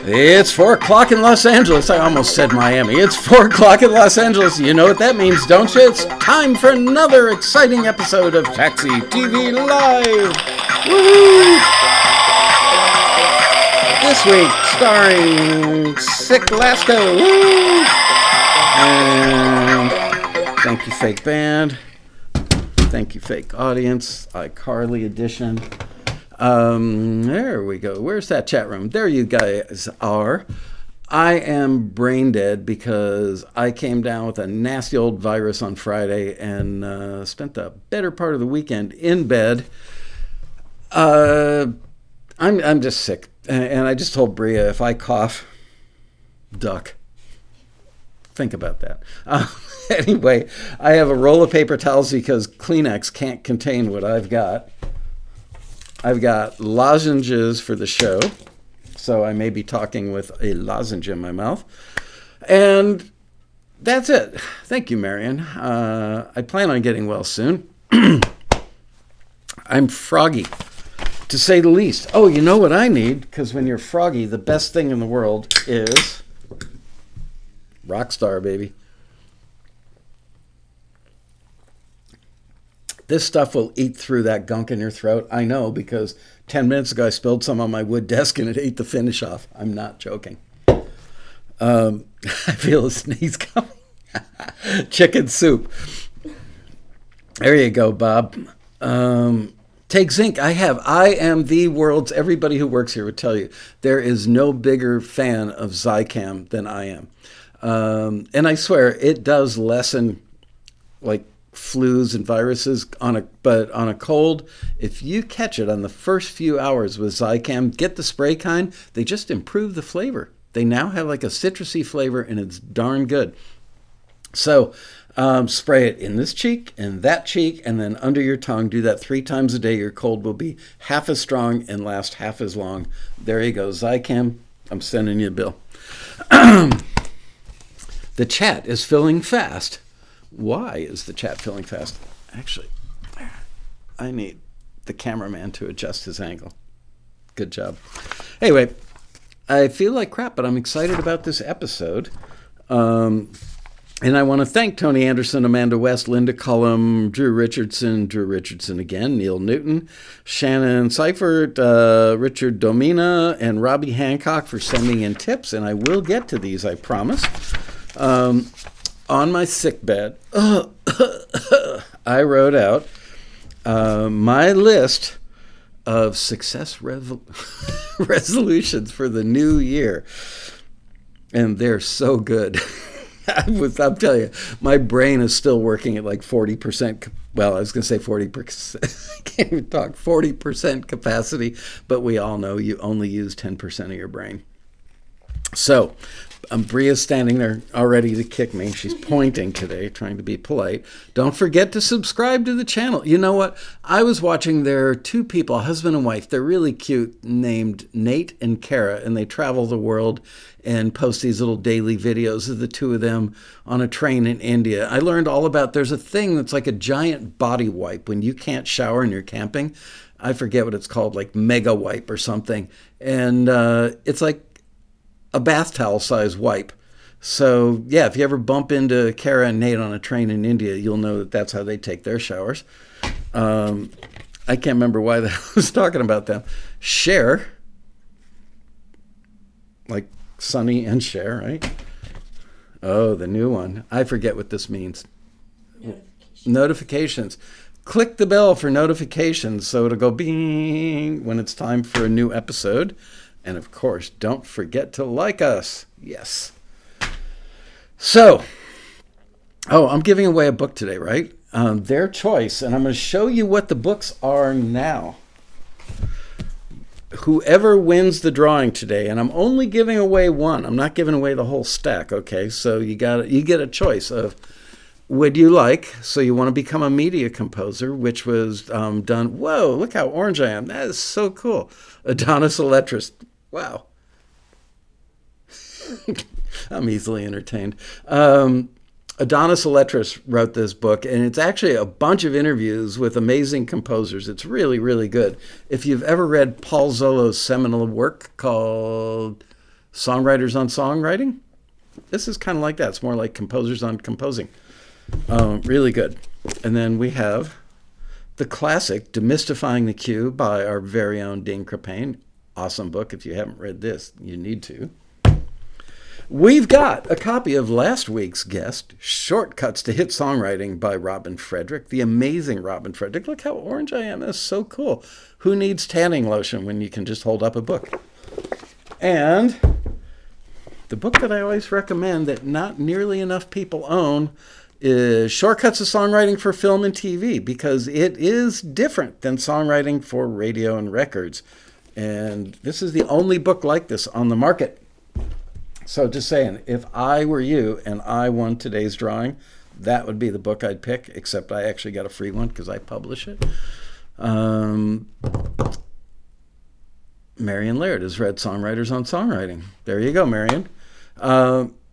It's 4 o'clock in Los Angeles. I almost said Miami. It's 4 o'clock in Los Angeles. You know what that means, don't you? It's time for another exciting episode of Taxi TV Live. Woo! This week, starring Sick Lasco. Woo! And thank you, fake band. Thank you, fake audience. iCarly edition. There we go. Where's that chat room? There you guys are. I am brain dead because I came down with a nasty old virus on Friday and spent the better part of the weekend in bed. I'm just sick, and I just told Bria, if I cough, duck. Think about that. Anyway, I have a roll of paper towels because Kleenex can't contain what I've got. I've got lozenges for the show, so I may be talking with a lozenge in my mouth. And that's it. Thank you, Marion. I plan on getting well soon. I'm froggy, to say the least. Oh, you know what I need? Because when you're froggy, the best thing in the world is Rockstar, baby. This stuff will eat through that gunk in your throat. I know, because 10 minutes ago I spilled some on my wood desk and it ate the finish off. I'm not joking. I feel a sneeze coming. Chicken soup. There you go, Bob. Take zinc. I am the world's, everybody who works here would tell you, there is no bigger fan of Zicam than I am. And I swear, it does lessen, like, flus and viruses but on a cold, if you catch it on the first few hours with Zicam, get the spray kind, they just improve the flavor. They now have like a citrusy flavor and it's darn good. So spray it in this cheek and that cheek and then under your tongue. Do that 3 times a day. Your cold will be half as strong and last half as long. There you go, Zicam. I'm sending you a bill. The chat is filling fast. Why is the chat filling fast? Actually, I need the cameraman to adjust his angle. Good job. Anyway, I feel like crap, but I'm excited about this episode. And I want to thank Tony Anderson, Amanda West, Linda Cullum, Drew Richardson again, Neil Newton, Shannon Seifert, Richard Domina, and Robbie Hancock for sending in tips. And I will get to these, I promise. On my sick bed, I wrote out my list of success resolutions for the new year. And they're so good. I'll tell you, my brain is still working at like 40%. Well, I was going to say 40%. I can't even talk. 40% capacity. But we all know you only use 10% of your brain. So, Bria's standing there all ready to kick me. She's pointing today, trying to be polite. Don't forget to subscribe to the channel. You know what? I was watching, there are 2 people, husband and wife. They're really cute, named Nate and Kara, and they travel the world and post these little daily videos of the 2 of them on a train in India. I learned all about, there's a thing that's like a giant body wipe when you can't shower and you're camping. I forget what it's called, like Mega Wipe or something. And it's like a bath towel size wipe. So yeah, if you ever bump into Kara and Nate on a train in India, you'll know that that's how they take their showers. I can't remember why I was talking about them. Cher, like Sonny and Cher, right? Oh, the new one. I forget what this means. Notifications. Click the bell for notifications so it'll go bing when it's time for a new episode. And of course, don't forget to like us. Yes. So, I'm giving away a book today, right? Their choice. And I'm going to show you what the books are now. Whoever wins the drawing today, and I'm only giving away one. I'm not giving away the whole stack, okay? So you get a choice of, would you like, so you want to become a media composer, which was done, whoa, look how orange I am. That is so cool. Adonis Eletris. Wow. I'm easily entertained. Adonis Eletris wrote this book, and it's actually a bunch of interviews with amazing composers. It's really, really good. If you've ever read Paul Zolo's seminal work called Songwriters on Songwriting. This is kind of like that. It's more like Composers on Composing. Really good. And then we have the classic Demystifying the Cue by our very own Dean Krippain. Awesome book. If you haven't read this, you need to. We've got a copy of last week's guest, Shortcuts to Hit Songwriting by Robin Frederick, the amazing Robin Frederick. Look how orange I am. That's so cool. Who needs tanning lotion when you can just hold up a book? And the book that I always recommend that not nearly enough people own is Shortcuts to Songwriting for Film and TV, because it is different than songwriting for radio and records. And this is the only book like this on the market. So just saying, if I were you and I won today's drawing, that would be the book I'd pick, except I actually got a free one because I publish it. Marion Laird has read Songwriters on Songwriting. There you go, Marion.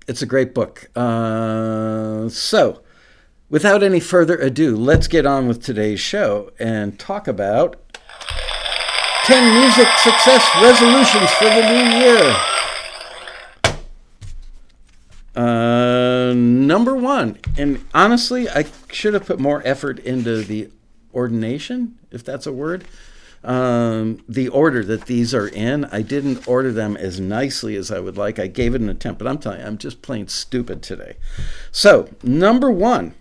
It's a great book. So without any further ado, let's get on with today's show and talk about 10 music success resolutions for the new year. Number one, and honestly, I should have put more effort into the ordination, if that's a word. The order that these are in, I didn't order them as nicely as I would like. I gave it an attempt, but I'm telling you, I'm just plain stupid today. So, number one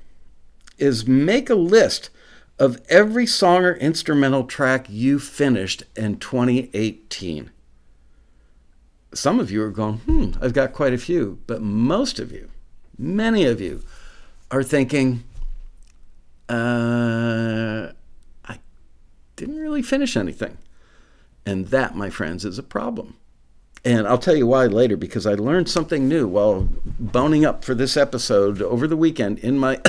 is make a list of every song or instrumental track you finished in 2018. Some of you are going, I've got quite a few. But most of you, many of you, are thinking, I didn't really finish anything. And that, my friends, is a problem. And I'll tell you why later, because I learned something new while boning up for this episode over the weekend in my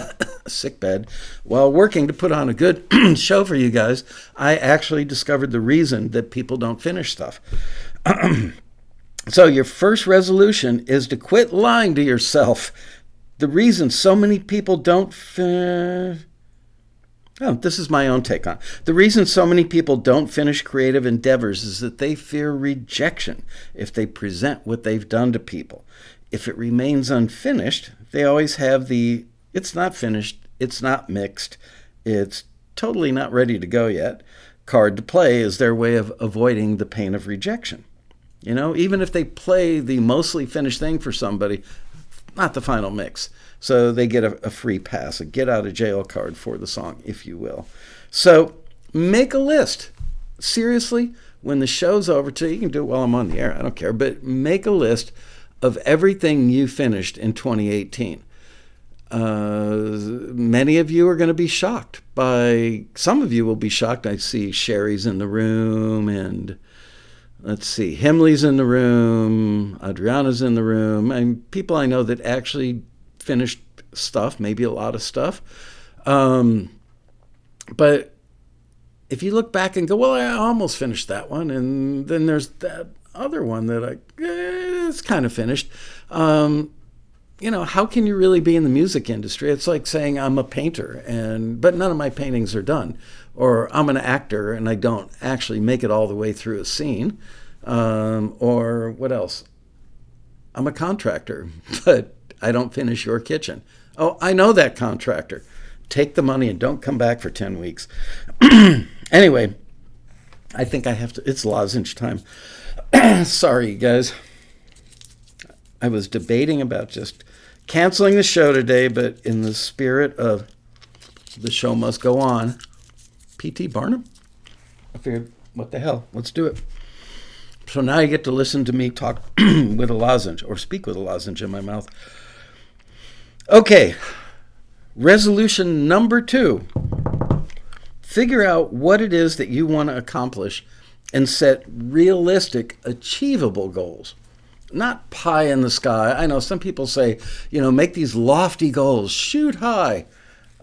sick bed while working to put on a good show for you guys. I actually discovered the reason that people don't finish stuff. So your first resolution is to quit lying to yourself. The reason so many people don't this is my own take on it. The reason so many people don't finish creative endeavors is that they fear rejection if they present what they've done to people. If it remains unfinished, they always have the, it's not finished, it's not mixed, it's totally not ready to go yet card to play as their way of avoiding the pain of rejection. You know, even if they play the mostly finished thing for somebody, not the final mix. So they get a free pass, a get out of jail card for the song, if you will. So make a list. Seriously, when the show's over, you can do it while I'm on the air, I don't care, but make a list of everything you finished in 2018. Many of you are going to be shocked by, some of you will be shocked. I see Sherry's in the room, and let's see, Himley's in the room, Adriana's in the room, and people I know that actually finished stuff, maybe a lot of stuff. But if you look back and go, well, I almost finished that one, and then there's that other one that it's kind of finished. You know, how can you really be in the music industry? It's like saying I'm a painter, but none of my paintings are done. Or I'm an actor and I don't actually make it all the way through a scene. Or what else? I'm a contractor, but I don't finish your kitchen. Oh, I know that contractor. Take the money and don't come back for 10 weeks. Anyway, I think I have to, it's lozenge time. Sorry, you guys. I was debating about just canceling the show today, but in the spirit of the show must go on, P.T. Barnum, I figured, what the hell, let's do it. So now you get to listen to me talk with a lozenge, or speak with a lozenge in my mouth. Okay, resolution number 2. Figure out what it is that you want to accomplish and set realistic, achievable goals. Not pie in the sky. I know some people say, you know, make these lofty goals, shoot high.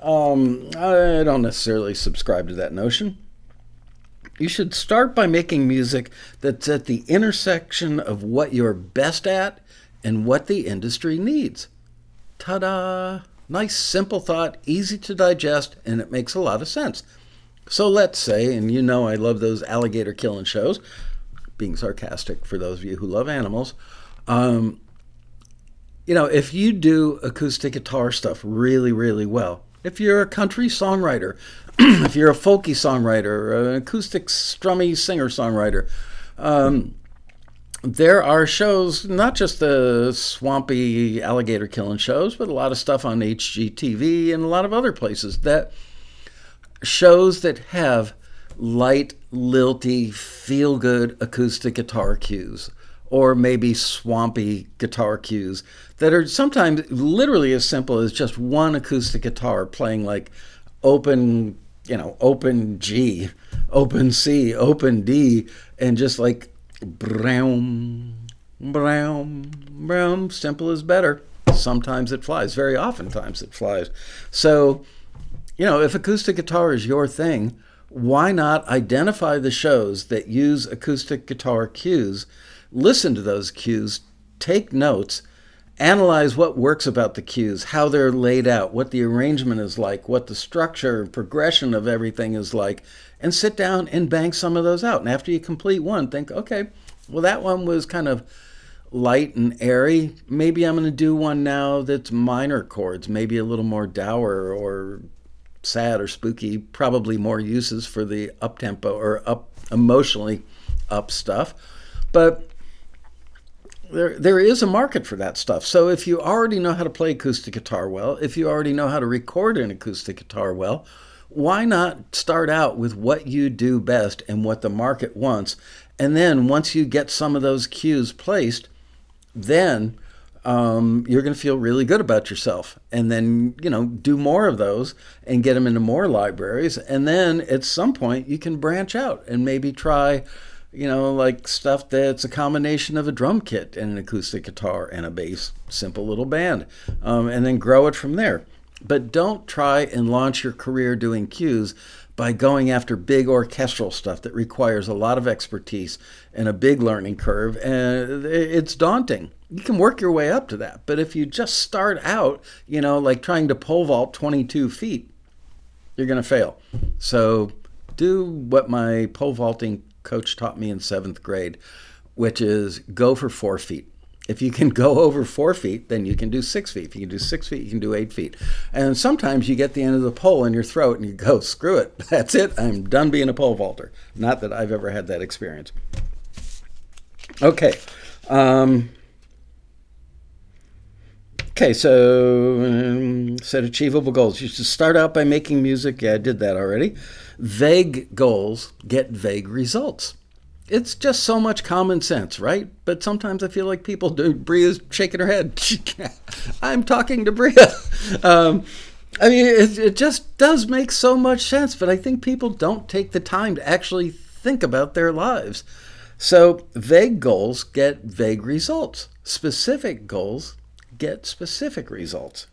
I don't necessarily subscribe to that notion. You should start by making music that's at the intersection of what you're best at and what the industry needs. Ta-da! Nice, simple thought, easy to digest, and it makes a lot of sense. So let's say, and you know I love those alligator killing shows, being sarcastic for those of you who love animals, If you do acoustic guitar stuff really, really well, if you're a country songwriter, if you're a folky songwriter, or an acoustic strummy singer-songwriter, there are shows, not just the swampy alligator killing shows, but a lot of stuff on HGTV and a lot of other places, that shows that have light, lilty, feel-good acoustic guitar cues, or maybe swampy guitar cues that are sometimes literally as simple as just one acoustic guitar playing like open G, open C, open D, and just like brown, brown, brown. Simple is better. Sometimes it flies. Very oftentimes it flies. So, if acoustic guitar is your thing, why not identify the shows that use acoustic guitar cues, listen to those cues, take notes, analyze what works about the cues, how they're laid out, what the arrangement is like, what the structure and progression of everything is like, and sit down and bang some of those out. And after you complete one, think, okay, well, that one was kind of light and airy. Maybe I'm going to do one now that's minor chords, maybe a little more dour or sad or spooky, probably more uses for the up-tempo or emotionally up stuff. But there is a market for that stuff. So if you already know how to play acoustic guitar well, if you already know how to record an acoustic guitar well, why not start out with what you do best and what the market wants? And then once you get some of those cues placed, then you're going to feel really good about yourself. And then, do more of those and get them into more libraries. And then at some point you can branch out and maybe try, like stuff that's a combination of a drum kit and an acoustic guitar and a bass, simple little band, and then grow it from there. But don't try and launch your career doing cues by going after big orchestral stuff that requires a lot of expertise and a big learning curve, and it's daunting. You can work your way up to that, but if you just start out, like trying to pole vault 22 feet, you're going to fail. So do what my pole vaulting coach taught me in 7th grade, which is go for 4 feet. If you can go over 4 feet, then you can do 6 feet. If you can do 6 feet, you can do 8 feet. And sometimes you get the end of the pole in your throat and you go, screw it. That's it. I'm done being a pole vaulter. Not that I've ever had that experience. Okay. So set achievable goals. You should start out by making music. Yeah, I did that already. Vague goals get vague results. It's just so much common sense, right? But sometimes I feel like people do. Bria's shaking her head. I'm talking to Bria. It just does make so much sense, but I think people don't take the time to actually think about their lives. So vague goals get vague results. Specific goals get specific results.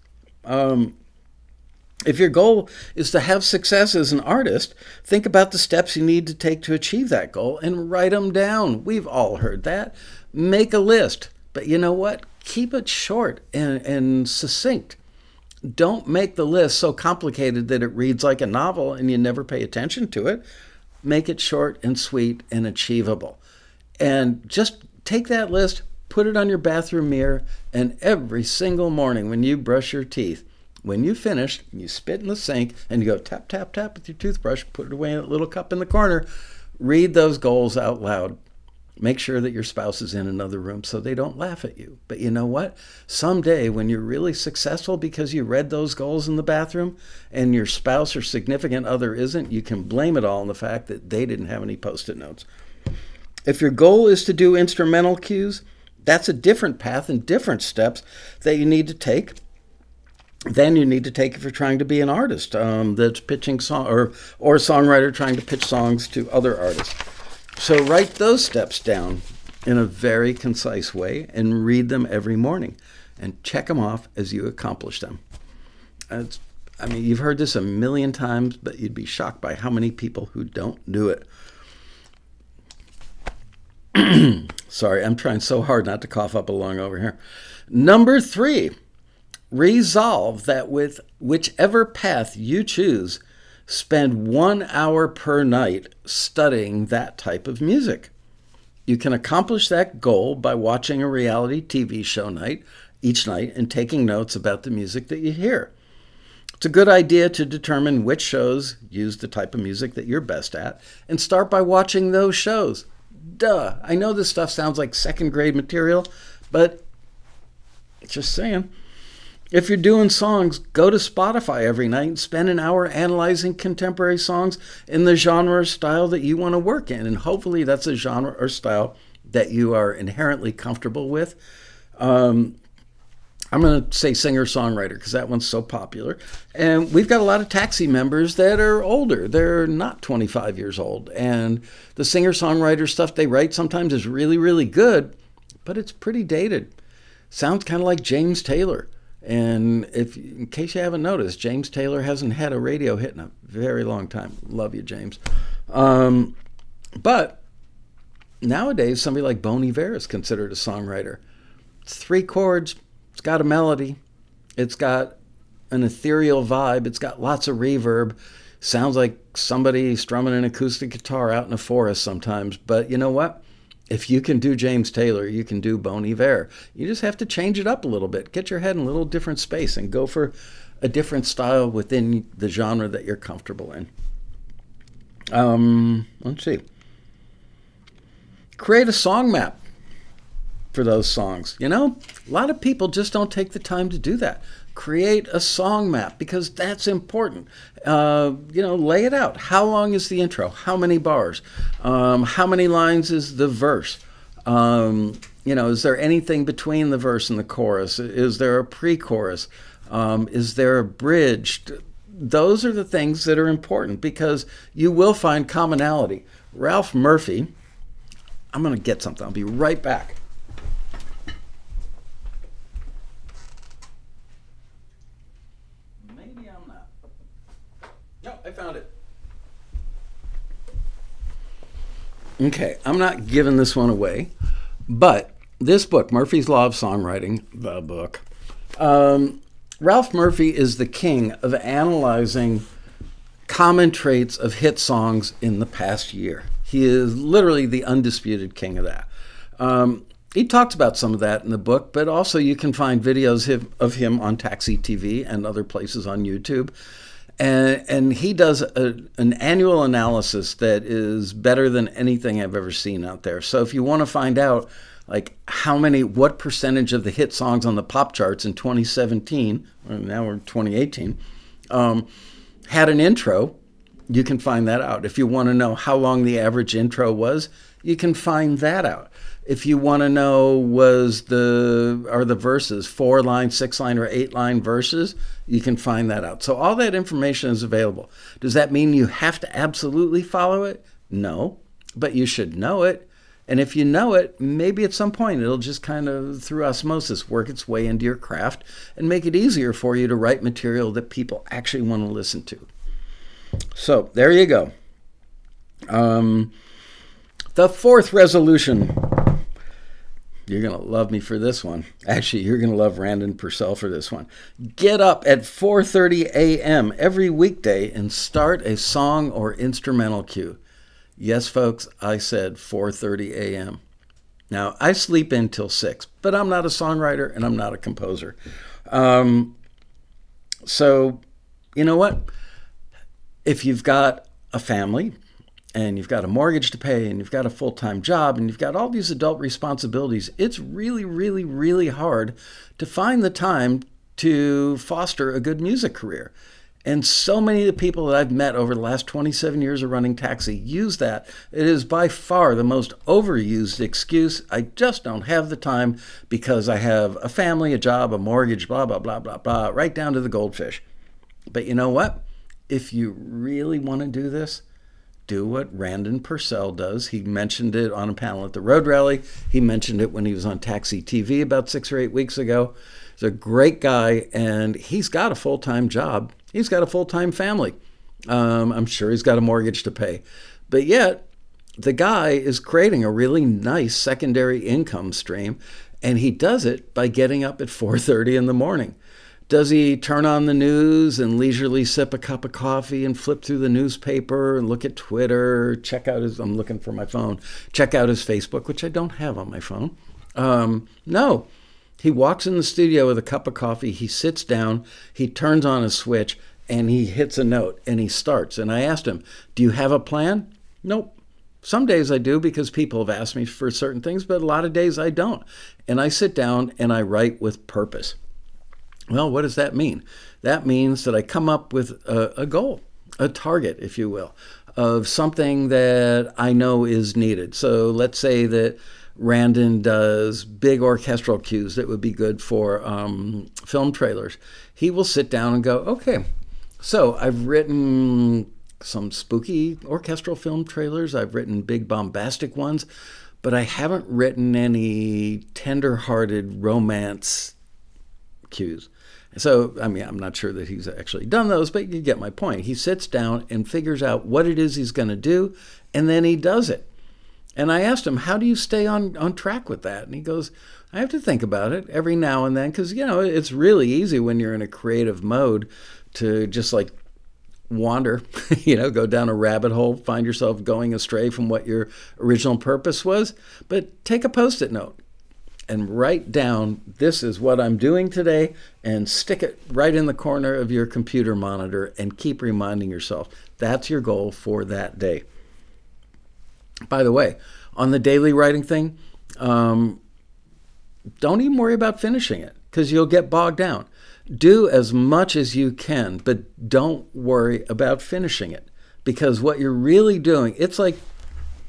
If your goal is to have success as an artist, think about the steps you need to take to achieve that goal and write them down. We've all heard that. Make a list. But you know what? Keep it short and succinct. Don't make the list so complicated that it reads like a novel and you never pay attention to it. Make it short and sweet and achievable. And just take that list, put it on your bathroom mirror, and every single morning when you brush your teeth, when you finish, you spit in the sink and you go tap, tap, tap with your toothbrush, put it away in a little cup in the corner, read those goals out loud. Make sure that your spouse is in another room so they don't laugh at you. But you know what? Someday when you're really successful because you read those goals in the bathroom and your spouse or significant other isn't, you can blame it all on the fact that they didn't have any Post-it notes. If your goal is to do instrumental cues, that's a different path and different steps that you need to take. Then you need to take if you're trying to be an artist that's pitching song or a songwriter trying to pitch songs to other artists. So write those steps down in a very concise way and read them every morning and check them off as you accomplish them. You've heard this a million times, but you'd be shocked by how many people who don't do it. Sorry, I'm trying so hard not to cough up a lung over here. Number 3. Resolve that with whichever path you choose, spend 1 hour per night studying that type of music. You can accomplish that goal by watching a reality TV show each night and taking notes about the music that you hear. It's a good idea to determine which shows use the type of music that you're best at and start by watching those shows. Duh. I know this stuff sounds like second grade material, but just saying. If you're doing songs, go to Spotify every night and spend an hour analyzing contemporary songs in the genre or style that you want to work in. And hopefully that's a genre or style that you are inherently comfortable with. I'm going to say singer-songwriter because that one's so popular. And we've got a lot of Taxi members that are older. They're not 25 years old. And the singer-songwriter stuff they write sometimes is really, really good, but it's pretty dated. Sounds kind of like James Taylor. And in case you haven't noticed, James Taylor hasn't had a radio hit in a very long time. Love you, James. But nowadays, somebody like Bon Iver is considered a songwriter. It's 3 chords. It's got a melody. It's got an ethereal vibe. It's got lots of reverb. Sounds like somebody strumming an acoustic guitar out in a forest sometimes. But you know what? If you can do James Taylor, you can do Bon Iver. You just have to change it up a little bit. Get your head in a little different space and go for a different style within the genre that you're comfortable in. Let's see. Create a song map for those songs. You know, a lot of people just don't take the time to do that. Create a song map because that's important. Lay it out. How long is the intro? How many bars? How many lines is the verse? Is there anything between the verse and the chorus? Is there a pre-chorus? Is there a bridge? Those are the things that are important because you will find commonality. Ralph Murphy, I'm going to get something. I'll be right back. I found it. Okay, I'm not giving this one away, but this book, Murphy's Law of Songwriting, the book, Ralph Murphy is the king of analyzing common traits of hit songs in the past year. He is literally the undisputed king of that. He talks about some of that in the book, but also you can find videos of him on Taxi TV and other places on YouTube. And he does an annual analysis that is better than anything I've ever seen out there. So if you want to find out like what percentage of the hit songs on the pop charts in 2017, or now we're 2018, had an intro, you can find that out. If you want to know how long the average intro was, you can find that out. If you want to know are the verses 4-line, 6-line, or 8-line verses, you can find that out. So all that information is available. Does that mean you have to absolutely follow it? No, but you should know it. And if you know it, maybe at some point it'll just kind of, through osmosis, work its way into your craft and make it easier for you to write material that people actually want to listen to. So there you go. The 4th resolution. You're going to love me for this one. Actually, you're going to love Randon Purcell for this one. Get up at 4:30 a.m. every weekday and start a song or instrumental cue. Yes, folks, I said 4:30 a.m. Now, I sleep in till 6, but I'm not a songwriter and I'm not a composer. So, you know what? If you've got a family, and you've got a mortgage to pay, and you've got a full-time job, and you've got all these adult responsibilities, it's really, really, really hard to find the time to foster a good music career. And so many of the people that I've met over the last 27 years of running Taxi use that. It is by far the most overused excuse. I just don't have the time because I have a family, a job, a mortgage, blah, blah, blah, blah, blah, right down to the goldfish. But you know what? If you really want to do this, do what Randon Purcell does. He mentioned it on a panel at the Road Rally. He mentioned it when he was on Taxi TV about 6 or 8 weeks ago. He's a great guy, and he's got a full-time job. He's got a full-time family. I'm sure he's got a mortgage to pay. But yet, the guy is creating a really nice secondary income stream, and he does it by getting up at 4:30 in the morning. Does he turn on the news and leisurely sip a cup of coffee and flip through the newspaper and look at Twitter, check out his, I'm looking for my phone, check out his Facebook, which I don't have on my phone? No. He walks in the studio with a cup of coffee, he sits down, he turns on a switch, and he hits a note, and he starts. And I asked him, do you have a plan? Nope. Some days I do because people have asked me for certain things, but a lot of days I don't. And I sit down and I write with purpose. Well, what does that mean? That means that I come up with a goal, a target, if you will, of something that I know is needed. So let's say that Randon does big orchestral cues that would be good for film trailers. He will sit down and go, okay, so I've written some spooky orchestral film trailers. I've written big bombastic ones, but I haven't written any tender-hearted romance cues. So, I mean, I'm not sure that he's actually done those, but you get my point. He sits down and figures out what it is he's going to do, and then he does it. And I asked him, how do you stay on track with that? And he goes, I have to think about it every now and then, because, you know, it's really easy when you're in a creative mode to just like wander, you know, go down a rabbit hole, find yourself going astray from what your original purpose was. But take a Post-it note and write down, this is what I'm doing today, and stick it right in the corner of your computer monitor and keep reminding yourself. That's your goal for that day. By the way, on the daily writing thing, don't even worry about finishing it because you'll get bogged down. Do as much as you can, but don't worry about finishing it because what you're really doing, it's like,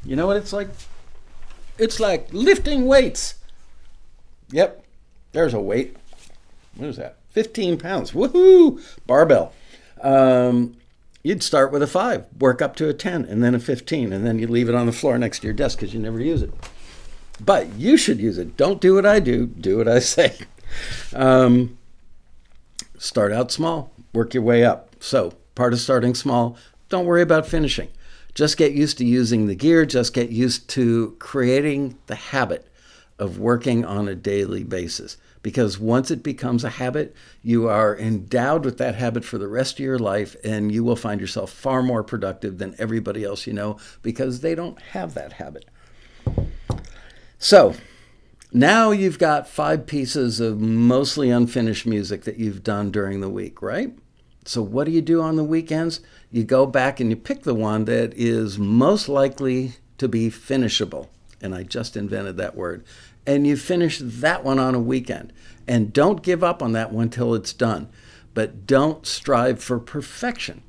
you know what it's like? It's like lifting weights. Yep, there's a weight. What is that? 15 pounds. Woohoo! Barbell. You'd start with a 5, work up to a 10, and then a 15, and then you leave it on the floor next to your desk because you never use it. But you should use it. Don't do what I do. Do what I say. Start out small. Work your way up. So part of starting small, don't worry about finishing. Just get used to using the gear. Just get used to creating the habit of working on a daily basis. Because once it becomes a habit, you are endowed with that habit for the rest of your life, and you will find yourself far more productive than everybody else you know because they don't have that habit. So now you've got 5 pieces of mostly unfinished music that you've done during the week, right? So what do you do on the weekends? You go back and you pick the one that is most likely to be finishable. And I just invented that word. And you finish that one on a weekend. And don't give up on that one till it's done. But don't strive for perfection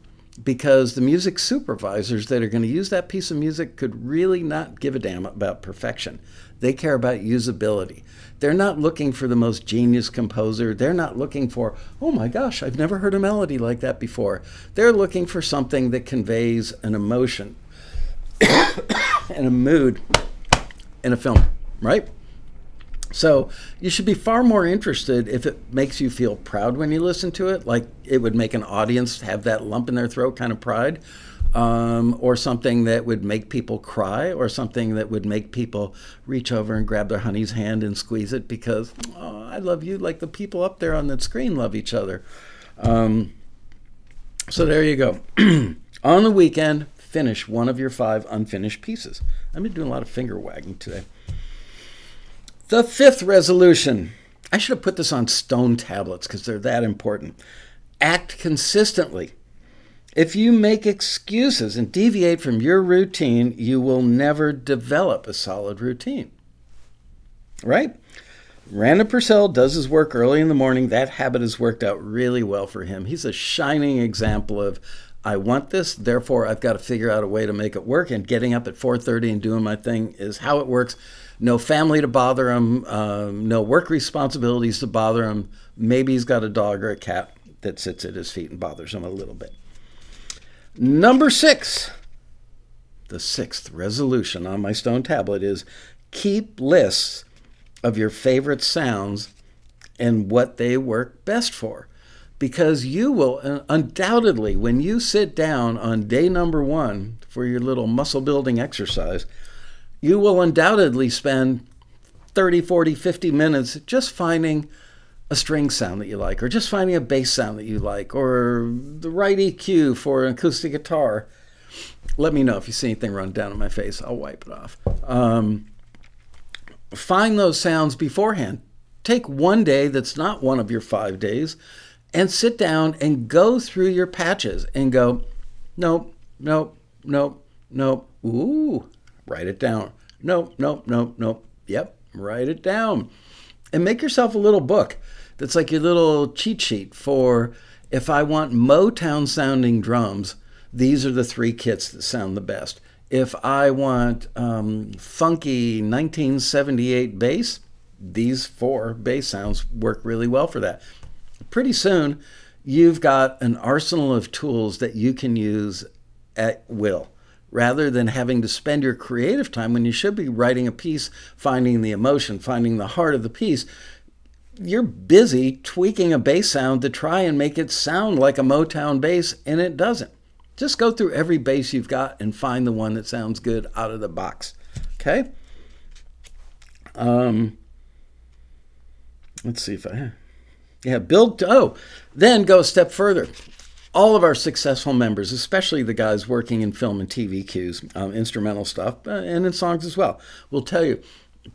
because the music supervisors that are going to use that piece of music could really not give a damn about perfection. They care about usability. They're not looking for the most genius composer. They're not looking for, oh my gosh, I've never heard a melody like that before. They're looking for something that conveys an emotion and a mood in a film, right? So you should be far more interested if it makes you feel proud when you listen to it, like it would make an audience have that lump in their throat kind of pride, or something that would make people cry, or something that would make people reach over and grab their honey's hand and squeeze it because, oh, I love you like the people up there on that screen love each other. So there you go. On the weekend, finish one of your 5 unfinished pieces. I've been doing a lot of finger wagging today. The 5th resolution. I should have put this on stone tablets because they're that important. Act consistently. If you make excuses and deviate from your routine, you will never develop a solid routine. Right? Randall Purcell does his work early in the morning. That habit has worked out really well for him. He's a shining example of, I want this, therefore I've got to figure out a way to make it work, and getting up at 4:30 and doing my thing is how it works. No family to bother him, no work responsibilities to bother him. Maybe he's got a dog or a cat that sits at his feet and bothers him a little bit. Number 6, the 6th resolution on my stone tablet is keep lists of your favorite sounds and what they work best for. Because you will undoubtedly, when you sit down on day number 1 for your little muscle building exercise, you will undoubtedly spend 30, 40, 50 minutes just finding a string sound that you like, or just finding a bass sound that you like, or the right EQ for an acoustic guitar, let me know if you see anything run down on my face. I'll wipe it off. Find those sounds beforehand. Take one day that's not one of your 5 days and sit down and go through your patches and go, nope, nope, nope, nope. Ooh, write it down. Nope, nope, nope, nope. Yep, write it down. And make yourself a little book that's like your little cheat sheet for, if I want Motown sounding drums, these are the 3 kits that sound the best. If I want funky 1978 bass, these 4 bass sounds work really well for that. Pretty soon, you've got an arsenal of tools that you can use at will, rather than having to spend your creative time when you should be writing a piece, finding the emotion, finding the heart of the piece. You're busy tweaking a bass sound to try and make it sound like a Motown bass, and it doesn't. Just go through every bass you've got and find the one that sounds good out of the box. Okay? Let's see if I... Yeah, then go a step further. All of our successful members, especially the guys working in film and TV cues, instrumental stuff, and in songs as well, will tell you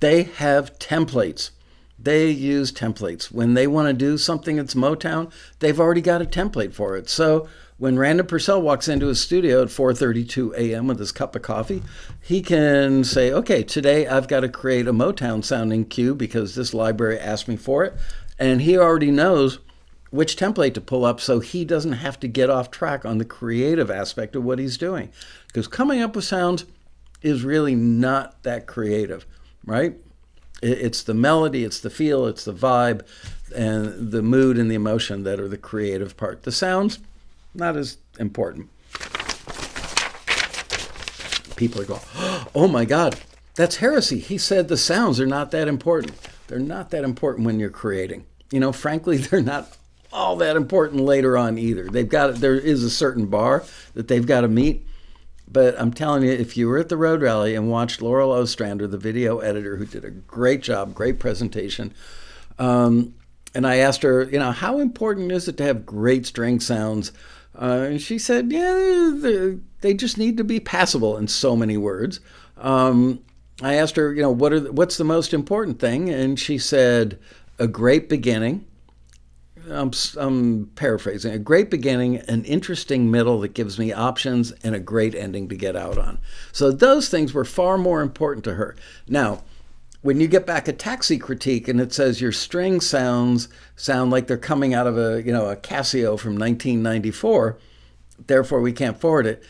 they have templates. They use templates. When they want to do something that's Motown, they've already got a template for it. So when Random Purcell walks into his studio at 4:32 a.m. with his cup of coffee, he can say, okay, today I've got to create a Motown sounding cue because this library asked me for it. And he already knows which template to pull up, so he doesn't have to get off track on the creative aspect of what he's doing. Because coming up with sounds is really not that creative, right? It's the melody, it's the feel, it's the vibe, and the mood and the emotion that are the creative part. The sounds, not as important. People are going, oh my God, that's heresy. He said the sounds are not that important. They're not that important when you're creating. You know, frankly, they're not all that important later on either. There is a certain bar that they've got to meet. But I'm telling you, if you were at the Road Rally and watched Laurel Ostrander, the video editor, who did a great job, great presentation, and I asked her, you know, how important is it to have great string sounds? And she said, yeah, they just need to be passable in so many words. I asked her, you know, what's the most important thing? And she said, a great beginning. I'm paraphrasing. A great beginning, an interesting middle that gives me options, and a great ending to get out on. So those things were far more important to her. Now, when you get back a Taxi critique and it says your string sounds sound like they're coming out of a Casio from 1994, therefore we can't forward it.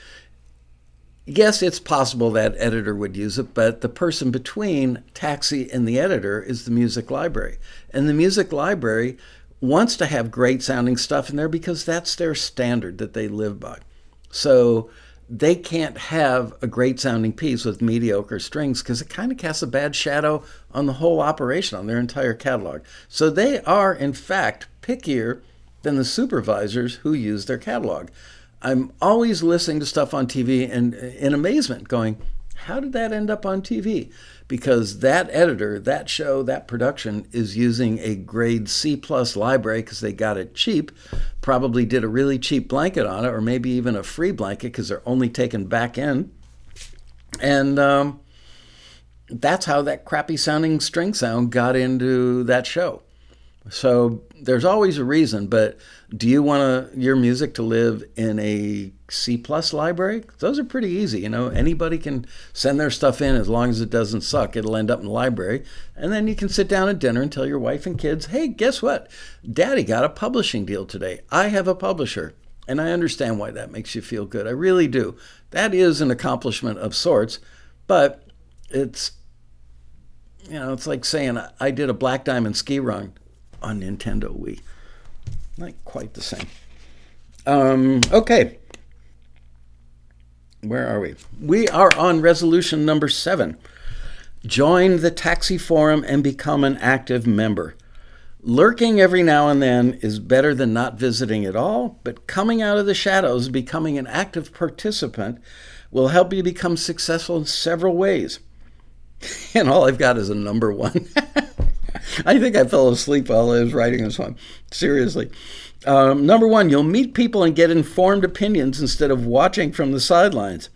Yes, it's possible that editor would use it, but the person between Taxi and the editor is the music library. And the music library wants to have great sounding stuff in there because that's their standard that they live by. So they can't have a great sounding piece with mediocre strings because it kind of casts a bad shadow on the whole operation, on their entire catalog. So they are, in fact, pickier than the supervisors who use their catalog. I'm always listening to stuff on TV and in amazement going, how did that end up on TV? Because that editor, that show, that production is using a grade C+ library because they got it cheap, probably did a really cheap blanket on it, or maybe even a free blanket because they're only taking back end. And that's how that crappy sounding string sound got into that show. So there's always a reason, but do you want your music to live in a C+ library? Those are pretty easy. You know, anybody can send their stuff in as long as it doesn't suck. It'll end up in the library. And then you can sit down at dinner and tell your wife and kids, hey, guess what? Daddy got a publishing deal today. I have a publisher. And I understand why that makes you feel good. I really do. That is an accomplishment of sorts, but it's, it's like saying I did a Black Diamond ski run on Nintendo Wii. Not quite the same. Okay. Where are we? We are on resolution number 7. Join the Taxi Forum and become an active member. Lurking every now and then is better than not visiting at all, but coming out of the shadows, becoming an active participant, will help you become successful in several ways. And all I've got is a number 1. I think I fell asleep while I was writing this one. Seriously. Number one, you'll meet people and get informed opinions instead of watching from the sidelines.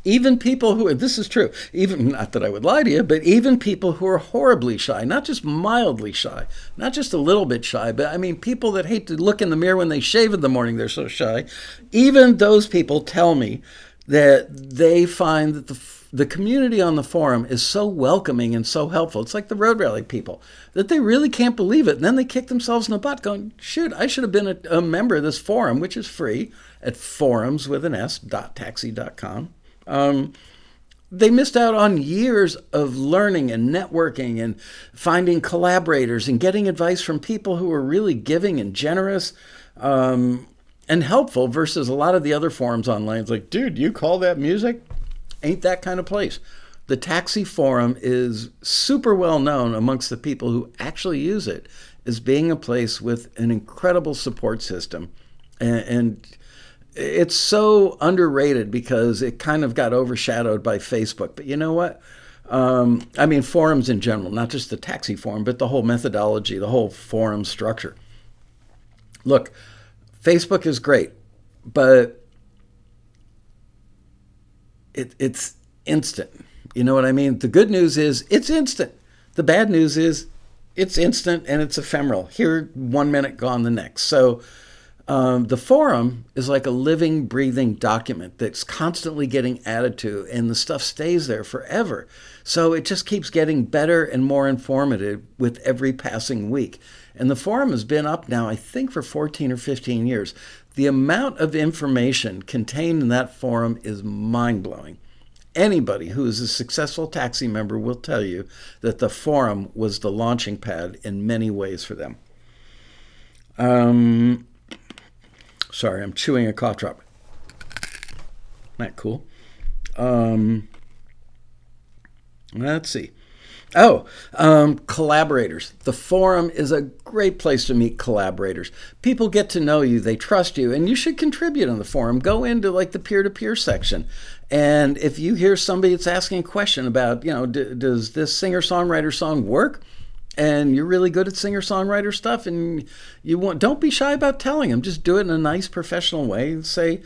Even people who, this is true, even, not that I would lie to you, but even people who are horribly shy, not just mildly shy, not just a little bit shy, but I mean people that hate to look in the mirror when they shave in the morning, they're so shy. Even those people tell me that they find that the community on the forum is so welcoming and so helpful. It's like the road rally people, that they really can't believe it. And then they kick themselves in the butt going, shoot, I should have been a member of this forum, which is free at forums.taxi.com. They missed out on years of learning and networking and finding collaborators and getting advice from people who were really giving and generous and helpful versus a lot of the other forums online. It's like, dude, you call that music? Ain't that kind of place. The Taxi Forum is super well known amongst the people who actually use it as being a place with an incredible support system. And it's so underrated because it kind of got overshadowed by Facebook. But you know what? I mean, forums in general, not just the Taxi Forum, but the whole methodology, the whole forum structure. Look, Facebook is great, but it's instant. You know what I mean? The good news is it's instant. The bad news is it's instant and it's ephemeral. Here, 1 minute, gone the next. So the forum is like a living, breathing document that's constantly getting added to, and the stuff stays there forever. So it just keeps getting better and more informative with every passing week. And the forum has been up now, I think, for 14 or 15 years. The amount of information contained in that forum is mind-blowing. Anybody who is a successful Taxi member will tell you that the forum was the launching pad in many ways for them. Sorry, I'm chewing a cough drop. Not cool. Let's see. Collaborators. The forum is a great place to meet collaborators. People get to know you, they trust you, and you should contribute on the forum. Go into like the peer-to-peer section. And if you hear somebody that's asking a question about, you know, does this singer-songwriter song work? And you're really good at singer-songwriter stuff, and don't be shy about telling them. Just do it in a nice, professional way. Say,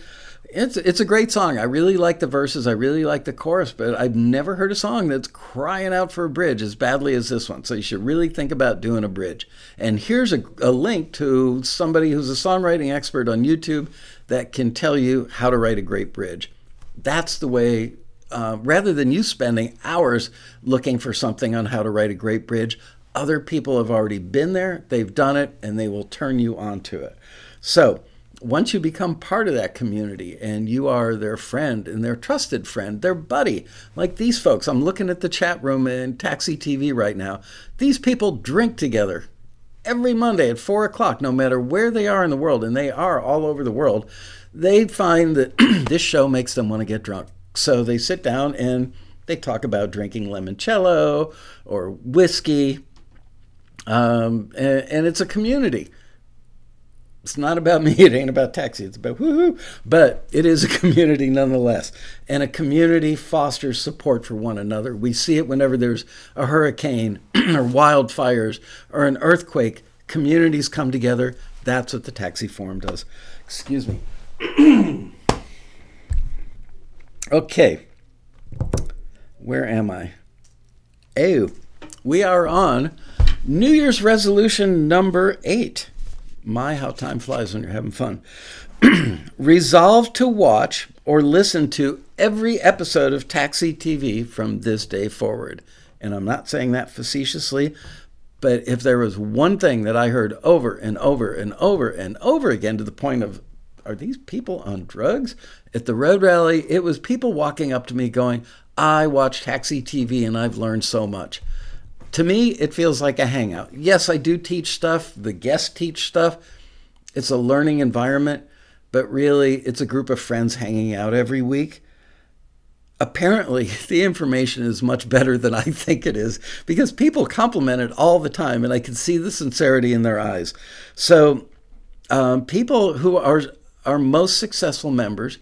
it's a great song. I really like the verses. I really like the chorus, but I've never heard a song that's crying out for a bridge as badly as this one. So you should really think about doing a bridge. And here's a link to somebody who's a songwriting expert on YouTube that can tell you how to write a great bridge. That's the way, rather than you spending hours looking for something on how to write a great bridge, other people have already been there, they've done it, and they will turn you onto it. So once you become part of that community and you are their friend and their trusted friend, their buddy, like these folks, I'm looking at the chat room in Taxi TV right now. These people drink together every Monday at 4 o'clock, no matter where they are in the world, and they are all over the world. They find that this show makes them want to get drunk. So they sit down and they talk about drinking limoncello or whiskey. And it's a community. It's not about me. It ain't about Taxi. It's about woohoo. But it is a community nonetheless. And a community fosters support for one another. We see it whenever there's a hurricane or wildfires or an earthquake. Communities come together. That's what the Taxi Forum does. Excuse me. Okay. Where am I? Oh, we are on New Year's resolution number 8. My, how time flies when you're having fun. Resolve to watch or listen to every episode of Taxi TV from this day forward. And I'm not saying that facetiously, but if there was one thing that I heard over and over and over and over again to the point of, are these people on drugs? At the road rally, it was people walking up to me going, I watch Taxi TV and I've learned so much. To me, it feels like a hangout. Yes, I do teach stuff. The guests teach stuff. It's a learning environment, but really it's a group of friends hanging out every week. Apparently, the information is much better than I think it is because people compliment it all the time, and I can see the sincerity in their eyes. So people who are our most successful members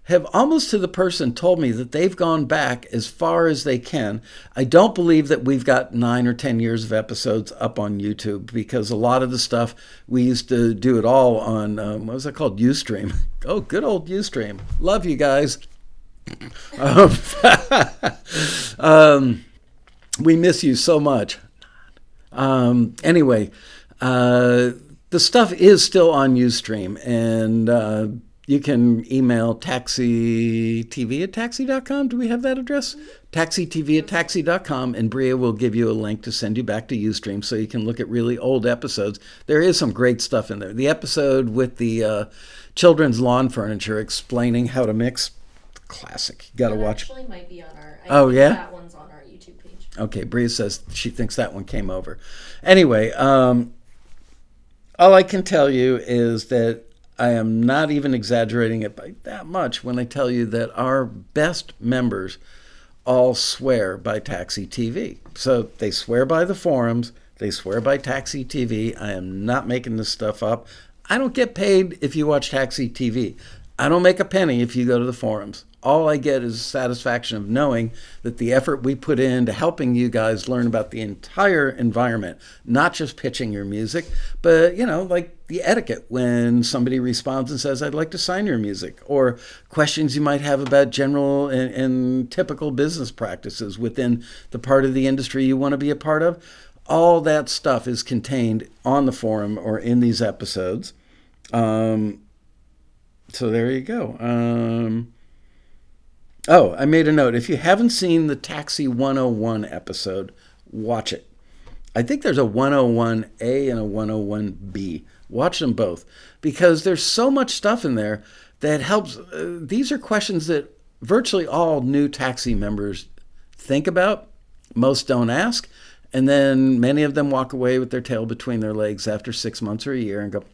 have almost to the person told me that they've gone back as far as they can. I don't believe that we've got 9 or 10 years of episodes up on YouTube, because a lot of the stuff we used to do it all on, what was it called? Ustream. Oh, good old Ustream. Love you guys. We miss you so much. Anyway, the stuff is still on Ustream, and you can email taxitv@taxi.com. Do we have that address? taxitv@taxi.com, and Bria will give you a link to send you back to Ustream so you can look at really old episodes. There is some great stuff in there. The episode with the children's lawn furniture explaining how to mix, classic. You got to watch. Actually might be on our. That one's on our YouTube page. Okay, Bria says she thinks that one came over. Anyway, all I can tell you is that I am not even exaggerating it by that much when I tell you that our best members all swear by Taxi TV. So they swear by the forums. They swear by Taxi TV. I am not making this stuff up. I don't get paid if you watch Taxi TV. I don't make a penny if you go to the forums. All I get is the satisfaction of knowing that the effort we put into helping you guys learn about the entire environment, not just pitching your music, but, you know, like the etiquette when somebody responds and says, I'd like to sign your music, or questions you might have about general and typical business practices within the part of the industry you want to be a part of. All that stuff is contained on the forum or in these episodes. So there you go. Oh, I made a note. If you haven't seen the Taxi 101 episode, watch it. I think there's a 101A and a 101B. Watch them both, because there's so much stuff in there that helps. These are questions that virtually all new Taxi members think about. Most don't ask. And then many of them walk away with their tail between their legs after 6 months or a year and go,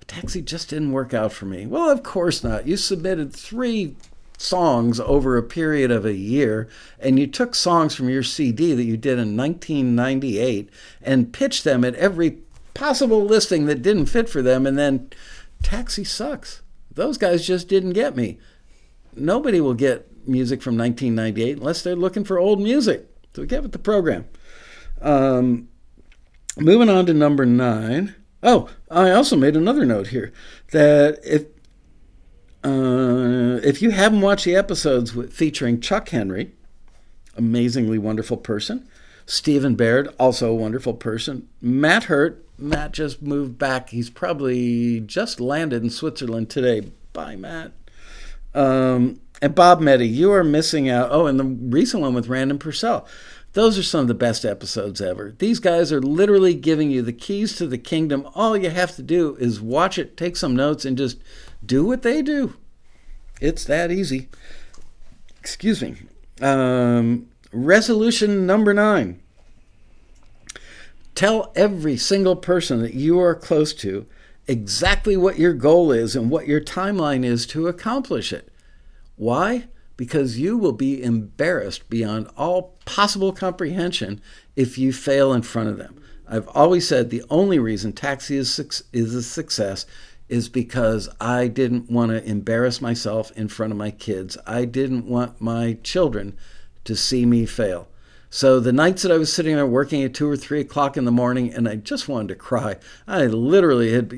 Taxi just didn't work out for me. Well, of course not. You submitted 3 songs over a period of a year, and you took songs from your CD that you did in 1998 and pitched them at every possible listing that didn't fit for them, and then Taxi sucks. Those guys just didn't get me. Nobody will get music from 1998 unless they're looking for old music. So get with the program. Moving on to number 9. Oh, I also made another note here that if you haven't watched the episodes featuring Chuck Henry, amazingly wonderful person, Stephen Baird, also a wonderful person, Matt Hurt just moved back. He's probably just landed in Switzerland today. Bye, Matt. And Bob Meddy, you are missing out. Oh, and the recent one with Random Purcell. Those are some of the best episodes ever. These guys are literally giving you the keys to the kingdom. All you have to do is watch it, take some notes, and just do what they do. It's that easy. Excuse me. Resolution number 9. Tell every single person that you are close to exactly what your goal is and what your timeline is to accomplish it. Why? Because you will be embarrassed beyond all possible comprehension if you fail in front of them. I've always said the only reason Taxi is a success is because I didn't want to embarrass myself in front of my kids. I didn't want my children to see me fail. So the nights that I was sitting there working at 2 or 3 o'clock in the morning and I just wanted to cry, I literally had,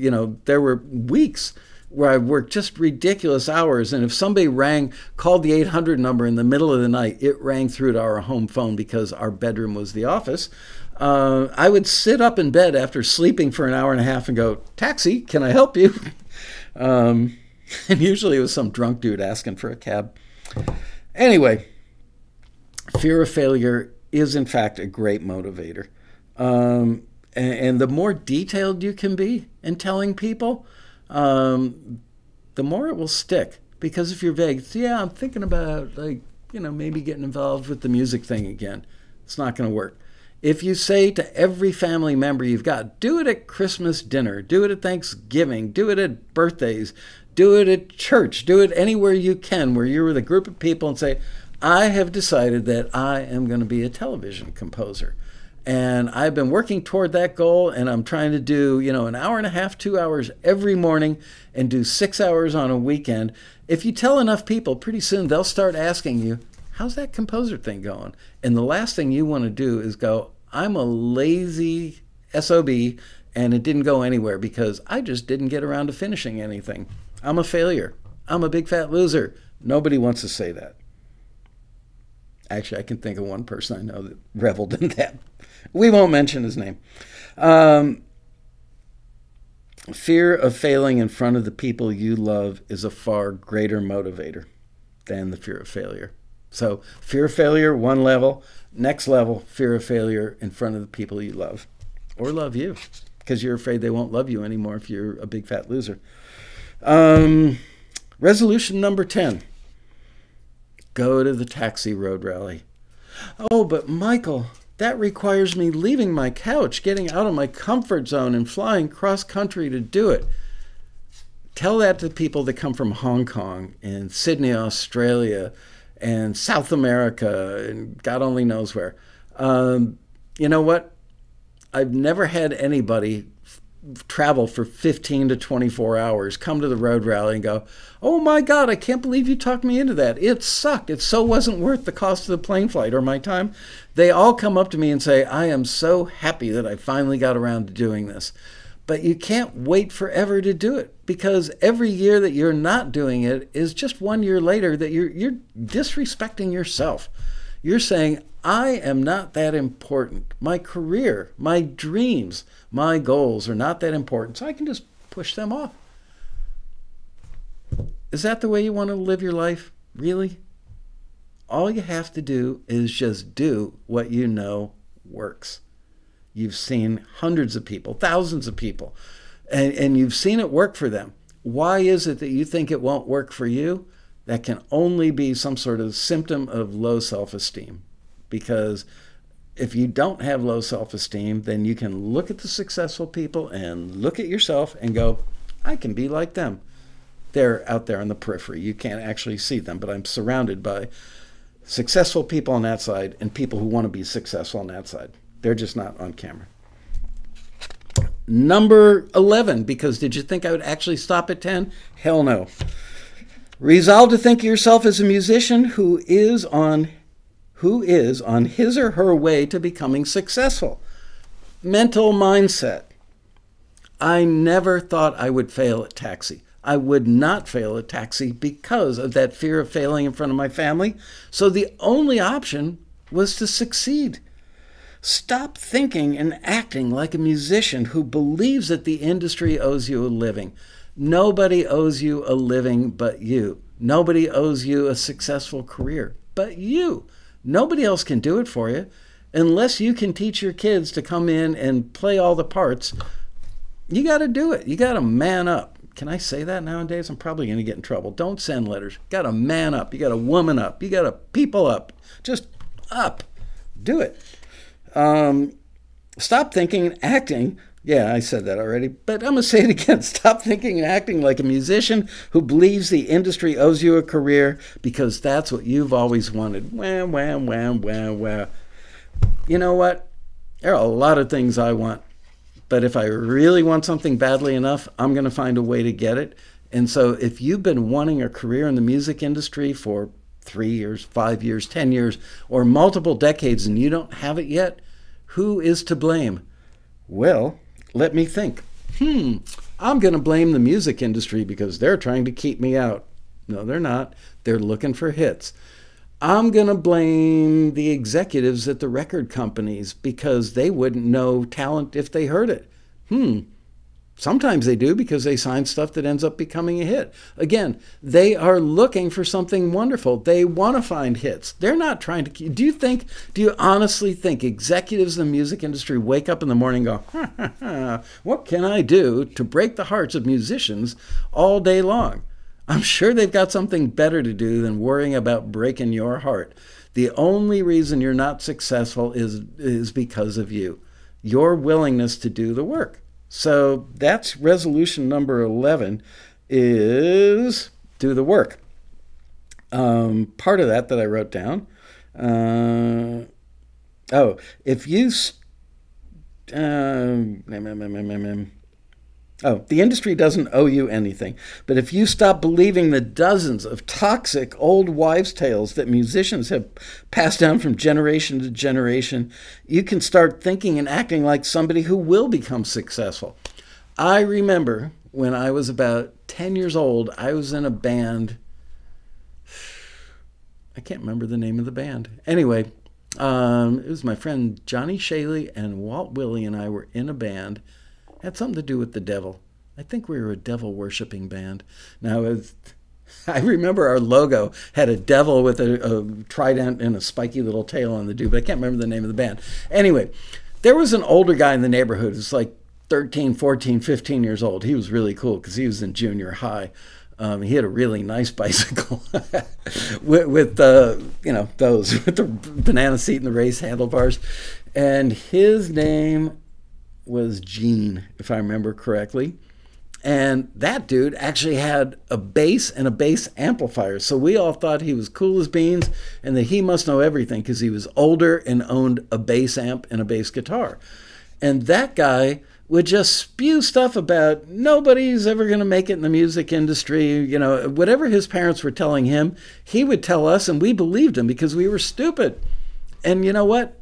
there were weeks where I worked just ridiculous hours. And if somebody called the 800 number in the middle of the night, it rang through to our home phone because our bedroom was the office. I would sit up in bed after sleeping for an hour and a half and go, Taxi, can I help you? And usually it was some drunk dude asking for a cab. Anyway, fear of failure is in fact a great motivator. And the more detailed you can be in telling people, the more it will stick. Because if you're vague, yeah, I'm thinking about maybe getting involved with the music thing again. It's not going to work. If you say to every family member you've got, do it at Christmas dinner, do it at Thanksgiving, do it at birthdays, do it at church, do it anywhere you can where you're with a group of people and say, I have decided that I am going to be a television composer. And I've been working toward that goal, and I'm trying to do, an hour and a half, 2 hours every morning and do 6 hours on a weekend. If you tell enough people, pretty soon they'll start asking you, how's that composer thing going? And the last thing you want to do is go, I'm a lazy SOB and it didn't go anywhere because I just didn't get around to finishing anything. I'm a failure. I'm a big fat loser. Nobody wants to say that. Actually, I can think of one person I know that reveled in that. We won't mention his name. Fear of failing in front of the people you love is a far greater motivator than the fear of failure. So fear of failure, one level. Next level, fear of failure in front of the people you love or love you because you're afraid they won't love you anymore if you're a big fat loser. Resolution number 10. Go to the taxi road rally. Oh, but Michael, that requires me leaving my couch, getting out of my comfort zone and flying cross country to do it. Tell that to people that come from Hong Kong and Sydney, Australia, and South America, and God only knows where. You know what? I've never had anybody travel for 15 to 24 hours, come to the road rally and go, oh my God, I can't believe you talked me into that. It sucked. It so wasn't worth the cost of the plane flight or my time. They all come up to me and say, I am so happy that I finally got around to doing this. But you can't wait forever to do it because every year that you're not doing it is just 1 year later that you're disrespecting yourself. You're saying, I am not that important. My career, my dreams, my goals are not that important, so I can just push them off. Is that the way you want to live your life? Really? All you have to do is just do what you know works. You've seen hundreds of people, thousands of people, and you've seen it work for them. Why is it that you think it won't work for you? That can only be some sort of symptom of low self-esteem. Because if you don't have low self-esteem, then you can look at the successful people and look at yourself and go, I can be like them. They're out there on the periphery. You can't actually see them, but I'm surrounded by successful people on that side and people who want to be successful on that side. They're just not on camera. Number 11, because did you think I would actually stop at 10? Hell no. Resolve to think of yourself as a musician who is on his or her way to becoming successful. Mental mindset. I never thought I would fail at taxi. I would not fail at taxi because of that fear of failing in front of my family. So the only option was to succeed. Stop thinking and acting like a musician who believes that the industry owes you a living. Nobody owes you a living but you. Nobody owes you a successful career but you. Nobody else can do it for you. Unless you can teach your kids to come in and play all the parts, you got to do it. You got to man up. Can I say that nowadays? I'm probably going to get in trouble. Don't send letters. You got to man up. You got to woman up. You got to people up. Just up. Do it. Stop thinking and acting. Yeah, I said that already, but I'm going to say it again. Stop thinking and acting like a musician who believes the industry owes you a career because that's what you've always wanted. Wham, wham, wham, wham, wham. You know what? There are a lot of things I want, but if I really want something badly enough, I'm going to find a way to get it. And so if you've been wanting a career in the music industry for 3 years, 5 years, 10 years, or multiple decades and you don't have it yet, who is to blame? Well, let me think. I'm going to blame the music industry because they're trying to keep me out. No, they're not. They're looking for hits. I'm going to blame the executives at the record companies because they wouldn't know talent if they heard it. Sometimes they do because they sign stuff that ends up becoming a hit. Again, they are looking for something wonderful. They want to find hits. They're not trying to... Do you honestly think executives in the music industry wake up in the morning and go, what can I do to break the hearts of musicians all day long? I'm sure they've got something better to do than worrying about breaking your heart. The only reason you're not successful is because of you. Your willingness to do the work. So that's resolution number 11 is do the work. Part of that I wrote down. If you Oh, the industry doesn't owe you anything. But if you stop believing the dozens of toxic old wives' tales that musicians have passed down from generation to generation, you can start thinking and acting like somebody who will become successful. I remember when I was about 10 years old, I was in a band. I can't remember the name of the band. Anyway, it was my friend Johnny Shaley and Walt Willey and I were in a band. Had something to do with the devil. I think we were a devil-worshipping band. Now, I remember our logo had a devil with a trident and a spiky little tail on the dude, but I can't remember the name of the band. Anyway, there was an older guy in the neighborhood. It was like 13, 14, 15 years old. He was really cool because he was in junior high. He had a really nice bicycle with those with the banana seat and the race handlebars. And his name was Gene, if I remember correctly. And that dude actually had a bass and a bass amplifier. So we all thought he was cool as beans and that he must know everything because he was older and owned a bass amp and a bass guitar. And that guy would just spew stuff about nobody's ever going to make it in the music industry. You know, whatever his parents were telling him, he would tell us, and we believed him because we were stupid. And you know what?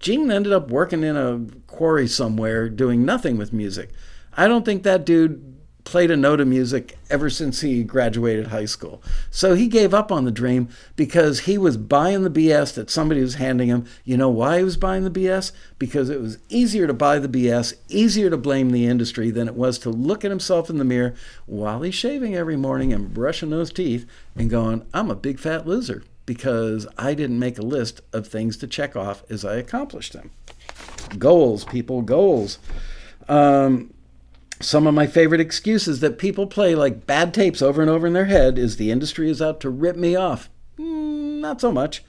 Gene ended up working in a quarry somewhere doing nothing with music. I don't think that dude played a note of music ever since he graduated high school. So he gave up on the dream because he was buying the BS that somebody was handing him. You know why he was buying the BS? Because it was easier to buy the BS, easier to blame the industry than it was to look at himself in the mirror while he's shaving every morning and brushing those teeth and going, I'm a big fat loser because I didn't make a list of things to check off as I accomplished them. Goals, people, goals. Some of my favorite excuses that people play like bad tapes over and over in their head is the industry is out to rip me off. Not so much.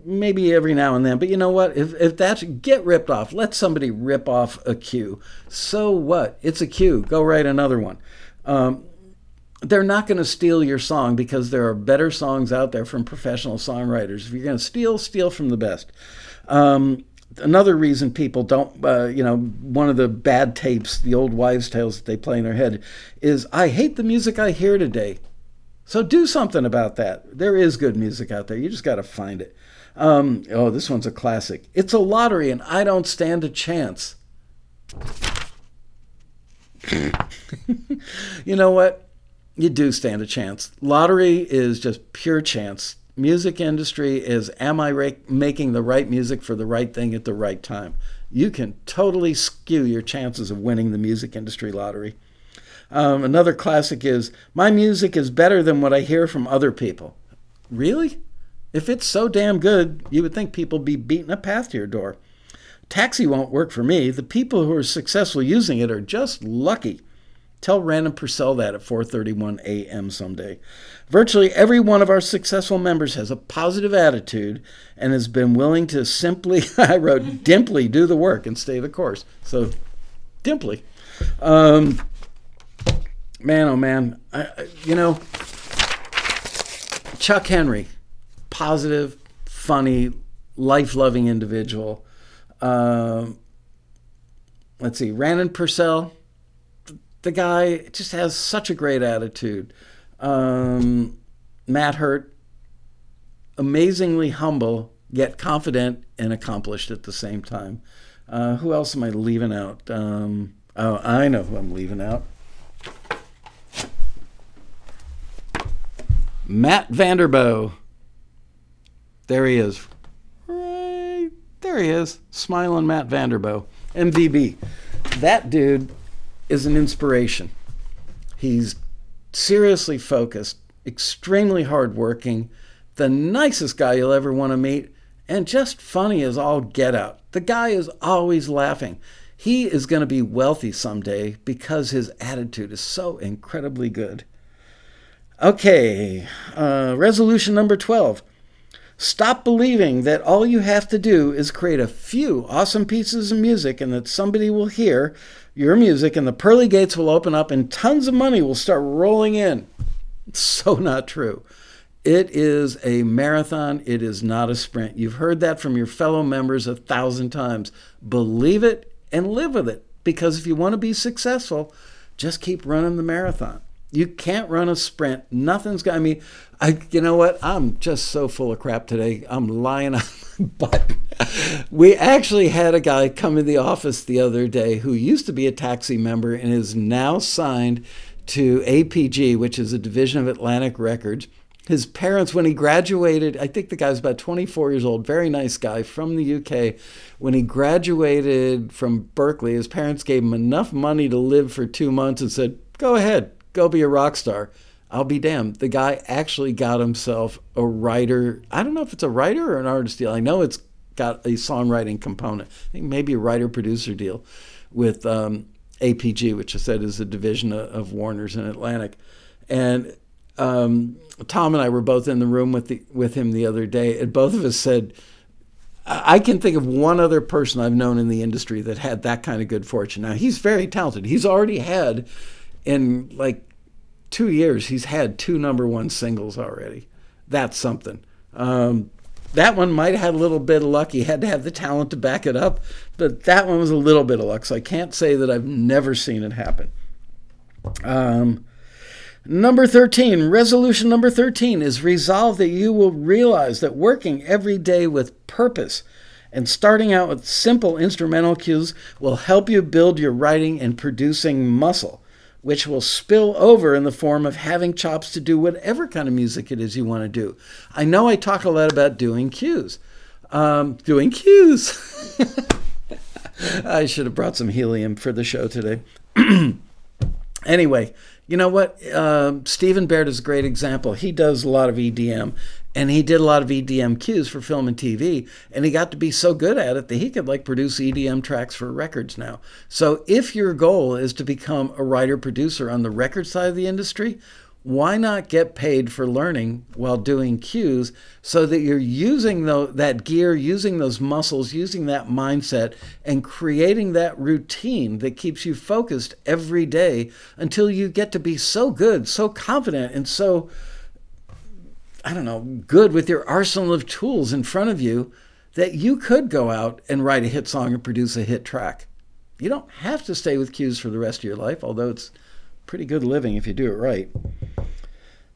Maybe every now and then. But you know what? If that's, get ripped off. Let somebody rip off a cue. So what? It's a cue. Go write another one. They're not going to steal your song because there are better songs out there from professional songwriters. If you're going to steal, steal from the best. Another reason people don't, one of the bad tapes, the old wives' tales that they play in their head is, I hate the music I hear today. So do something about that. There is good music out there. You just got to find it. This one's a classic. It's a lottery and I don't stand a chance. You know what? You do stand a chance. Lottery is just pure chance. Music industry is, am I making the right music for the right thing at the right time? You can totally skew your chances of winning the music industry lottery. Another classic is, my music is better than what I hear from other people. Really? If it's so damn good, you would think people be beating a path to your door. Taxi won't work for me. The people who are successful using it are just lucky. Tell Random Purcell that at 4:31 a.m. someday. Virtually every one of our successful members has a positive attitude and has been willing to simply, I wrote, dimply do the work and stay the course. So, dimply. Man, oh man. Chuck Henry, positive, funny, life-loving individual. Let's see, Random Purcell. The guy just has such a great attitude. Matt Hurt, amazingly humble, yet confident and accomplished at the same time. Who else am I leaving out? I know who I'm leaving out. Matt Vanderboe. There he is. Right there he is. Smiling Matt Vanderboe. MVB. That dude is an inspiration. He's seriously focused, extremely hardworking, the nicest guy you'll ever want to meet, and just funny as all get out. The guy is always laughing. He is going to be wealthy someday because his attitude is so incredibly good. Okay, resolution number 12. Stop believing that all you have to do is create a few awesome pieces of music and that somebody will hear your music and the pearly gates will open up and tons of money will start rolling in. It's so not true. It is a marathon. It is not a sprint. You've heard that from your fellow members 1,000 times. Believe it and live with it. Because if you want to be successful, just keep running the marathon. You can't run a sprint. Nothing's got, you know what? I'm just so full of crap today. I'm lying on my butt. We actually had a guy come in the office the other day who used to be a taxi member and is now signed to APG, which is a division of Atlantic Records. His parents, when he graduated, I think the guy was about 24 years old, very nice guy from the UK. When he graduated from Berkeley, his parents gave him enough money to live for 2 months and said, go ahead, go be a rock star. I'll be damned. The guy actually got himself a writer. I don't know if it's a writer or an artist deal. I know it's got a songwriting component. I think maybe a writer-producer deal with APG, which I said is a division of Warner's in Atlantic. And Tom and I were both in the room with him the other day, and both of us said, I can think of one other person I've known in the industry that had that kind of good fortune. Now, he's very talented. He's already had, in like 2 years, he's had 2 #1 singles already. That's something. That one might have had a little bit of luck. He had to have the talent to back it up, but that one was a little bit of luck, so I can't say that I've never seen it happen. Number 13, resolution number 13 is resolve that you will realize that working every day with purpose and starting out with simple instrumental cues will help you build your writing and producing muscle, which will spill over in the form of having chops to do whatever kind of music it is you want to do. I know I talk a lot about doing cues. Doing cues. I should have brought some helium for the show today. Anyway, you know what? Stephen Baird is a great example. He does a lot of EDM, and he did a lot of EDM cues for film and TV, and he got to be so good at it that he could produce EDM tracks for records now. So if your goal is to become a writer-producer on the record side of the industry, why not get paid for learning while doing cues so that you're using that gear, using those muscles, using that mindset, and creating that routine that keeps you focused every day until you get to be so good, so confident, and so, good with your arsenal of tools in front of you that you could go out and write a hit song and produce a hit track. You don't have to stay with cues for the rest of your life, although it's pretty good living if you do it right.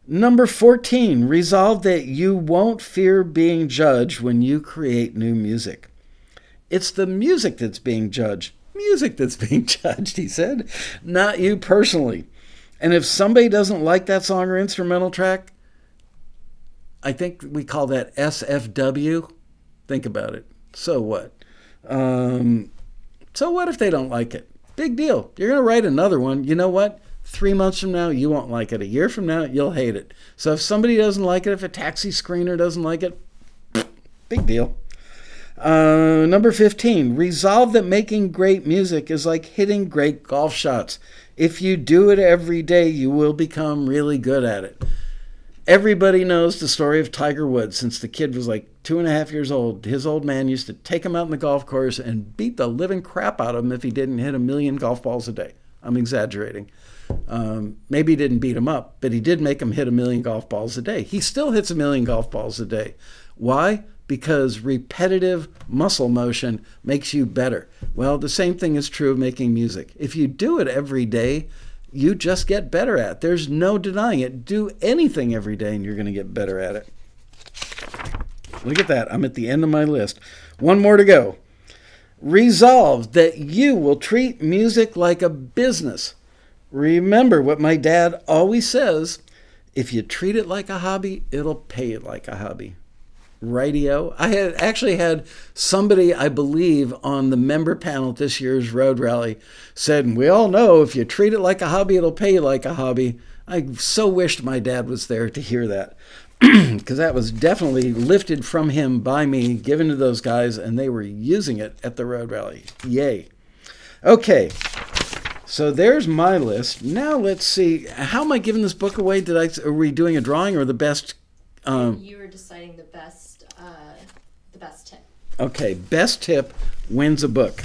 Number 14, resolve that you won't fear being judged when you create new music. It's the music that's being judged. Music that's being judged, he said, not you personally. And if somebody doesn't like that song or instrumental track, I think we call that SFW. Think about it. So what? So what if they don't like it? Big deal. You're going to write another one. You know what? 3 months from now, you won't like it. A year from now, you'll hate it. So if somebody doesn't like it, if a taxi screener doesn't like it, big deal. Number 15, resolve that making great music is like hitting great golf shots. If you do it every day, you will become really good at it. Everybody knows the story of Tiger Woods. Since the kid was 2.5 years old, his old man used to take him out on the golf course and beat the living crap out of him if he didn't hit 1 million golf balls a day. I'm exaggerating. Maybe he didn't beat him up, but he did make him hit 1 million golf balls a day. He still hits 1 million golf balls a day. Why? Because repetitive muscle motion makes you better. Well, the same thing is true of making music. If you do it every day, you just get better at it. There's no denying it. Do anything every day and you're going to get better at it. Look at that. I'm at the end of my list. One more to go. Resolve that you will treat music like a business. Remember what my dad always says, if you treat it like a hobby, it'll pay you like a hobby. Radio. I had actually had somebody, I believe, on the member panel at this year's Road Rally said, and we all know if you treat it like a hobby, it'll pay you like a hobby. I so wished my dad was there to hear that, because that was definitely lifted from him by me, given to those guys, and they were using it at the Road Rally. Yay. Okay. So there's my list. Now let's see. How am I giving this book away? Are we doing a drawing or the best? You were deciding the best tip. Okay, best tip wins a book.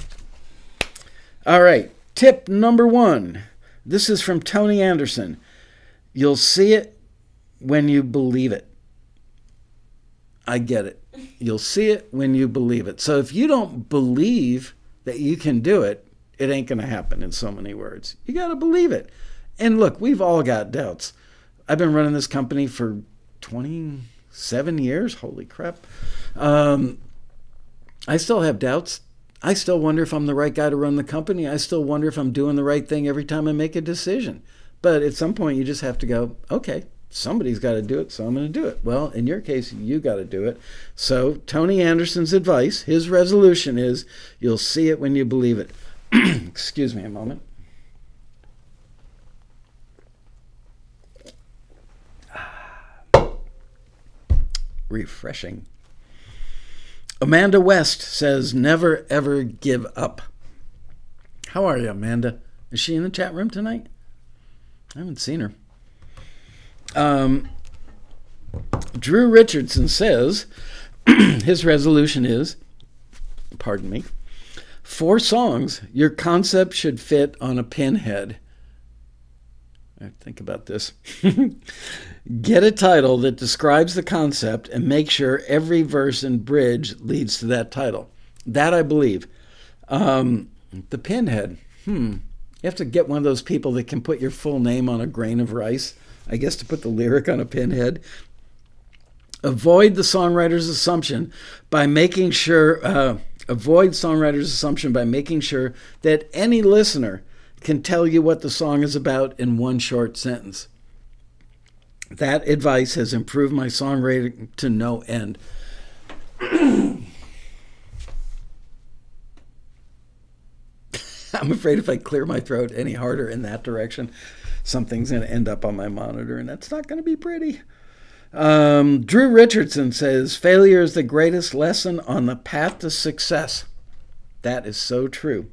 All right, tip number 1. This is from Tony Anderson. You'll see it when you believe it. I get it. You'll see it when you believe it. So if you don't believe that you can do it, it ain't going to happen in so many words. You got to believe it. And look, we've all got doubts. I've been running this company for 27 years. Holy crap. I still have doubts. I still wonder if I'm the right guy to run the company. I still wonder if I'm doing the right thing every time I make a decision. But at some point, you just have to go, okay, somebody's got to do it, so I'm going to do it. Well, in your case, you got to do it. So Tony Anderson's advice, his resolution is, you'll see it when you believe it. Excuse me a moment. Refreshing. Amanda West says, never ever give up. How are you, Amanda? Is she in the chat room tonight? I haven't seen her. Drew Richardson says, his resolution is, pardon me, 4 songs your concept should fit on a pinhead. Think about this. Get a title that describes the concept and make sure every verse and bridge leads to that title. That I believe. The pinhead. You have to get one of those people that can put your full name on a grain of rice, I guess, to put the lyric on a pinhead. Avoid the songwriter's assumption by making sure that any listener can tell you what the song is about in one short sentence. That advice has improved my songwriting to no end. I'm afraid if I clear my throat any harder in that direction, something's going to end up on my monitor, and that's not going to be pretty. Drew Richardson says, failure is the greatest lesson on the path to success. That is so true.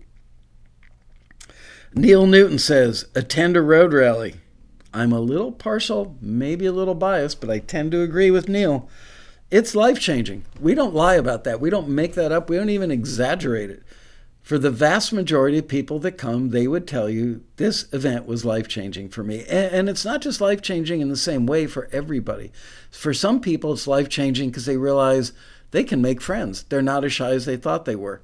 Neil Newton says, attend a road rally. I'm a little partial, maybe a little biased, but I tend to agree with Neil. It's life-changing. We don't lie about that. We don't make that up. We don't even exaggerate it. For the vast majority of people that come, they would tell you this event was life-changing for me. And it's not just life-changing in the same way for everybody. For some people, it's life-changing because they realize they can make friends. They're not as shy as they thought they were.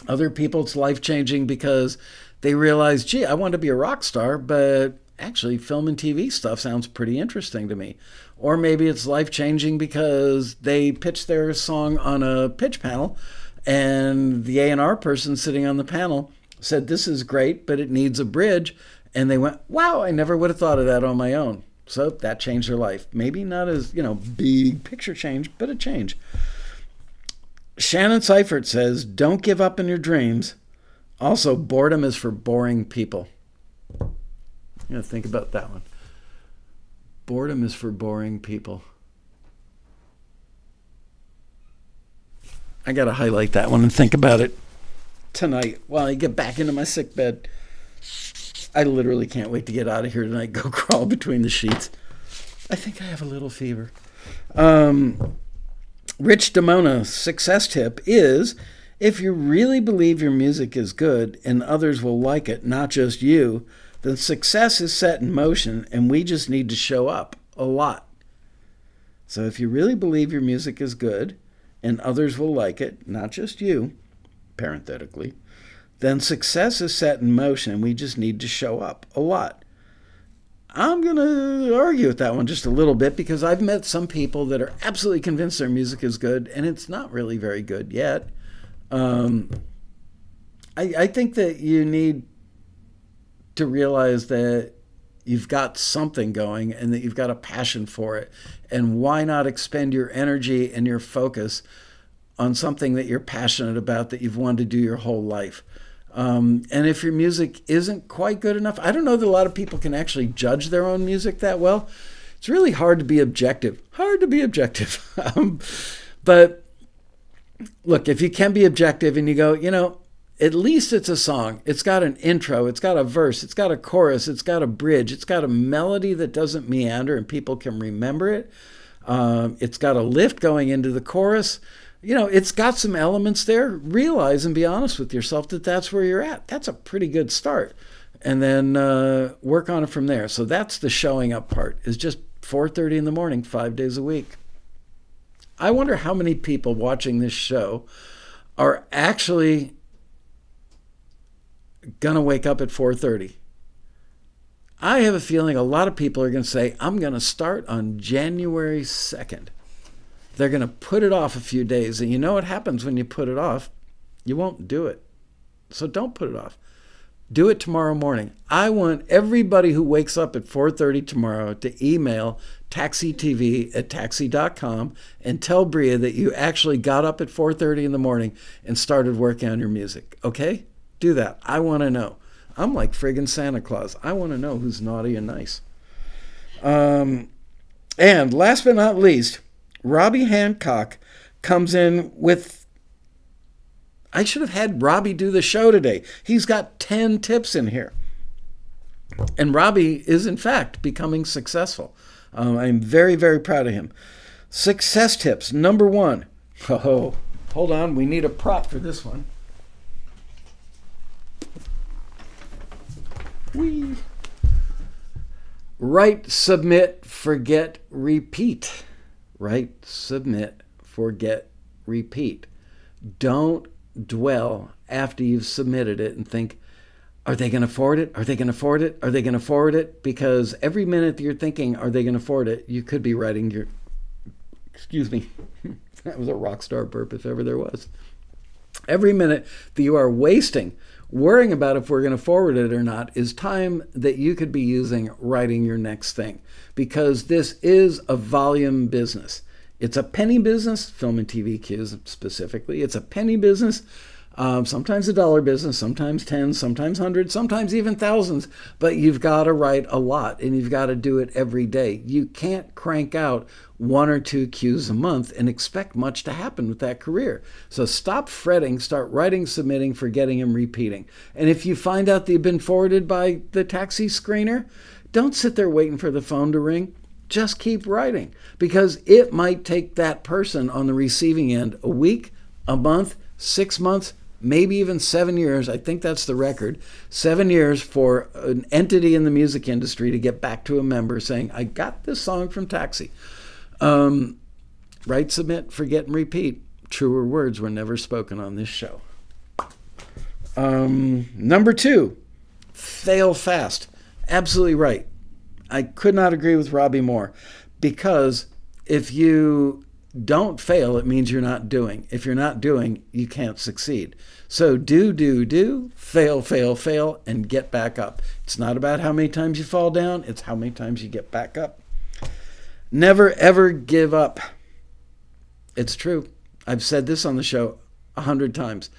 Other people, it's life-changing because they realize, gee, I want to be a rock star, but actually film and TV stuff sounds pretty interesting to me. Or maybe it's life-changing because they pitched their song on a pitch panel and the A&R person sitting on the panel said, this is great, but it needs a bridge. And they went, wow, I never would have thought of that on my own. So that changed their life. Maybe not as, big picture change, but a change. Shannon Seifert says, don't give up on your dreams. Also, boredom is for boring people. I'm going to think about that one. Boredom is for boring people. I got to highlight that one and think about it tonight while I get back into my sick bed. I literally can't wait to get out of here tonight, go crawl between the sheets. I think I have a little fever. Rich Damona's success tip is, if you really believe your music is good and others will like it, not just you, then success is set in motion and we just need to show up a lot. So if you really believe your music is good and others will like it, not just you, parenthetically, then success is set in motion and we just need to show up a lot. I'm going to argue with that one just a little bit because I've met some people that are absolutely convinced their music is good and it's not really very good yet. I think that you need to realize that you've got something going and that you've got a passion for it. And why not expend your energy and your focus on something that you're passionate about, that you've wanted to do your whole life? And if your music isn't quite good enough, I don't know that a lot of people can actually judge their own music that well. It's really hard to be objective. But look, if you can be objective and you go, at least it's a song. It's got an intro. It's got a verse. It's got a chorus. It's got a bridge. It's got a melody that doesn't meander and people can remember it. It's got a lift going into the chorus. It's got some elements there. Realize and be honest with yourself that that's where you're at. That's a pretty good start. And then work on it from there. So that's the showing up part, is just 4:30 in the morning, 5 days a week. I wonder how many people watching this show are actually gonna wake up at 4:30. I have a feeling a lot of people are going to say, I'm going to start on January 2nd. They're going to put it off a few days. And you know what happens when you put it off? You won't do it. So don't put it off. Do it tomorrow morning. I want everybody who wakes up at 4:30 tomorrow to email taxitv@taxi.com and tell Bria that you actually got up at 4:30 in the morning and started working on your music. Okay? Do that. I want to know. I'm like friggin' Santa Claus. I want to know who's naughty and nice. And last but not least, Robbie Hancock comes in with... I should have had Robbie do the show today. He's got 10 tips in here. And Robbie is, in fact, becoming successful. I'm very, very proud of him. Success tips. Number 1. Oh, hold on. We need a prop for this one. Write, submit, forget, repeat. Write, submit, forget, repeat. Don't dwell after you've submitted it and think, are they going to forward it? Are they going to forward it? Are they going to forward it? Because every minute that you're thinking, are they going to forward it? You could be writing your... Excuse me. That was a rock star burp if ever there was. Every minute that you are wasting worrying about if we're going to forward it or not is time that you could be using writing your next thing, because this is a volume business. It's a penny business, film and TV cues specifically. It's a penny business, sometimes a dollar business, sometimes 10, sometimes 100, sometimes even thousands. But you've got to write a lot, and you've got to do it every day. You can't crank out 1 or 2 cues a month and expect much to happen with that career. So stop fretting, start writing, submitting, forgetting, and repeating. And if you find out that you've been forwarded by the taxi screener, don't sit there waiting for the phone to ring. Just keep writing, because it might take that person on the receiving end a week, a month, 6 months, maybe even 7 years. I think that's the record. 7 years for an entity in the music industry to get back to a member saying, I got this song from Taxi. Write, submit, forget, and repeat. Truer words were never spoken on this show. Number 2, fail fast. Absolutely right. I could not agree with Robbie more, because if you don't fail, it means you're not doing. If you're not doing, you can't succeed. So do, fail, fail, and get back up. It's not about how many times you fall down, it's how many times you get back up. Never, ever give up. It's true. I've said this on the show 100 times.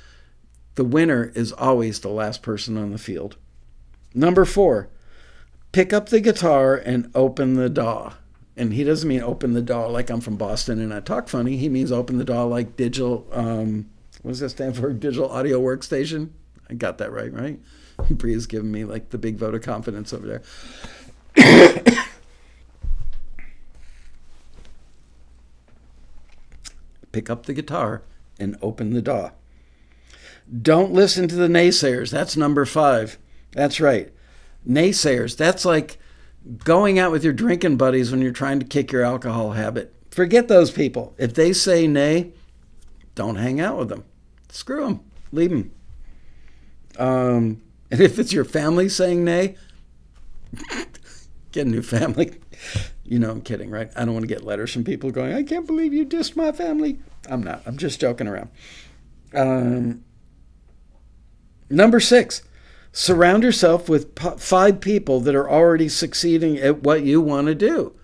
The winner is always the last person on the field. Number 4, pick up the guitar and open the DAW. And he doesn't mean open the DAW like I'm from Boston and I talk funny. He means open the DAW like digital, what does that stand for? Digital audio workstation? I got that right? Bria's giving me like the big vote of confidence over there. Pick up the guitar and open the DAW. Don't listen to the naysayers. That's number 5. That's right. Naysayers. That's like going out with your drinking buddies when you're trying to kick your alcohol habit. Forget those people. If they say nay, don't hang out with them. Screw them. Leave them. And if it's your family saying nay, get a new family. You know I'm kidding, right? I don't want to get letters from people going, I can't believe you dissed my family. I'm not. I'm just joking around. Number 6, surround yourself with 5 people that are already succeeding at what you want to do.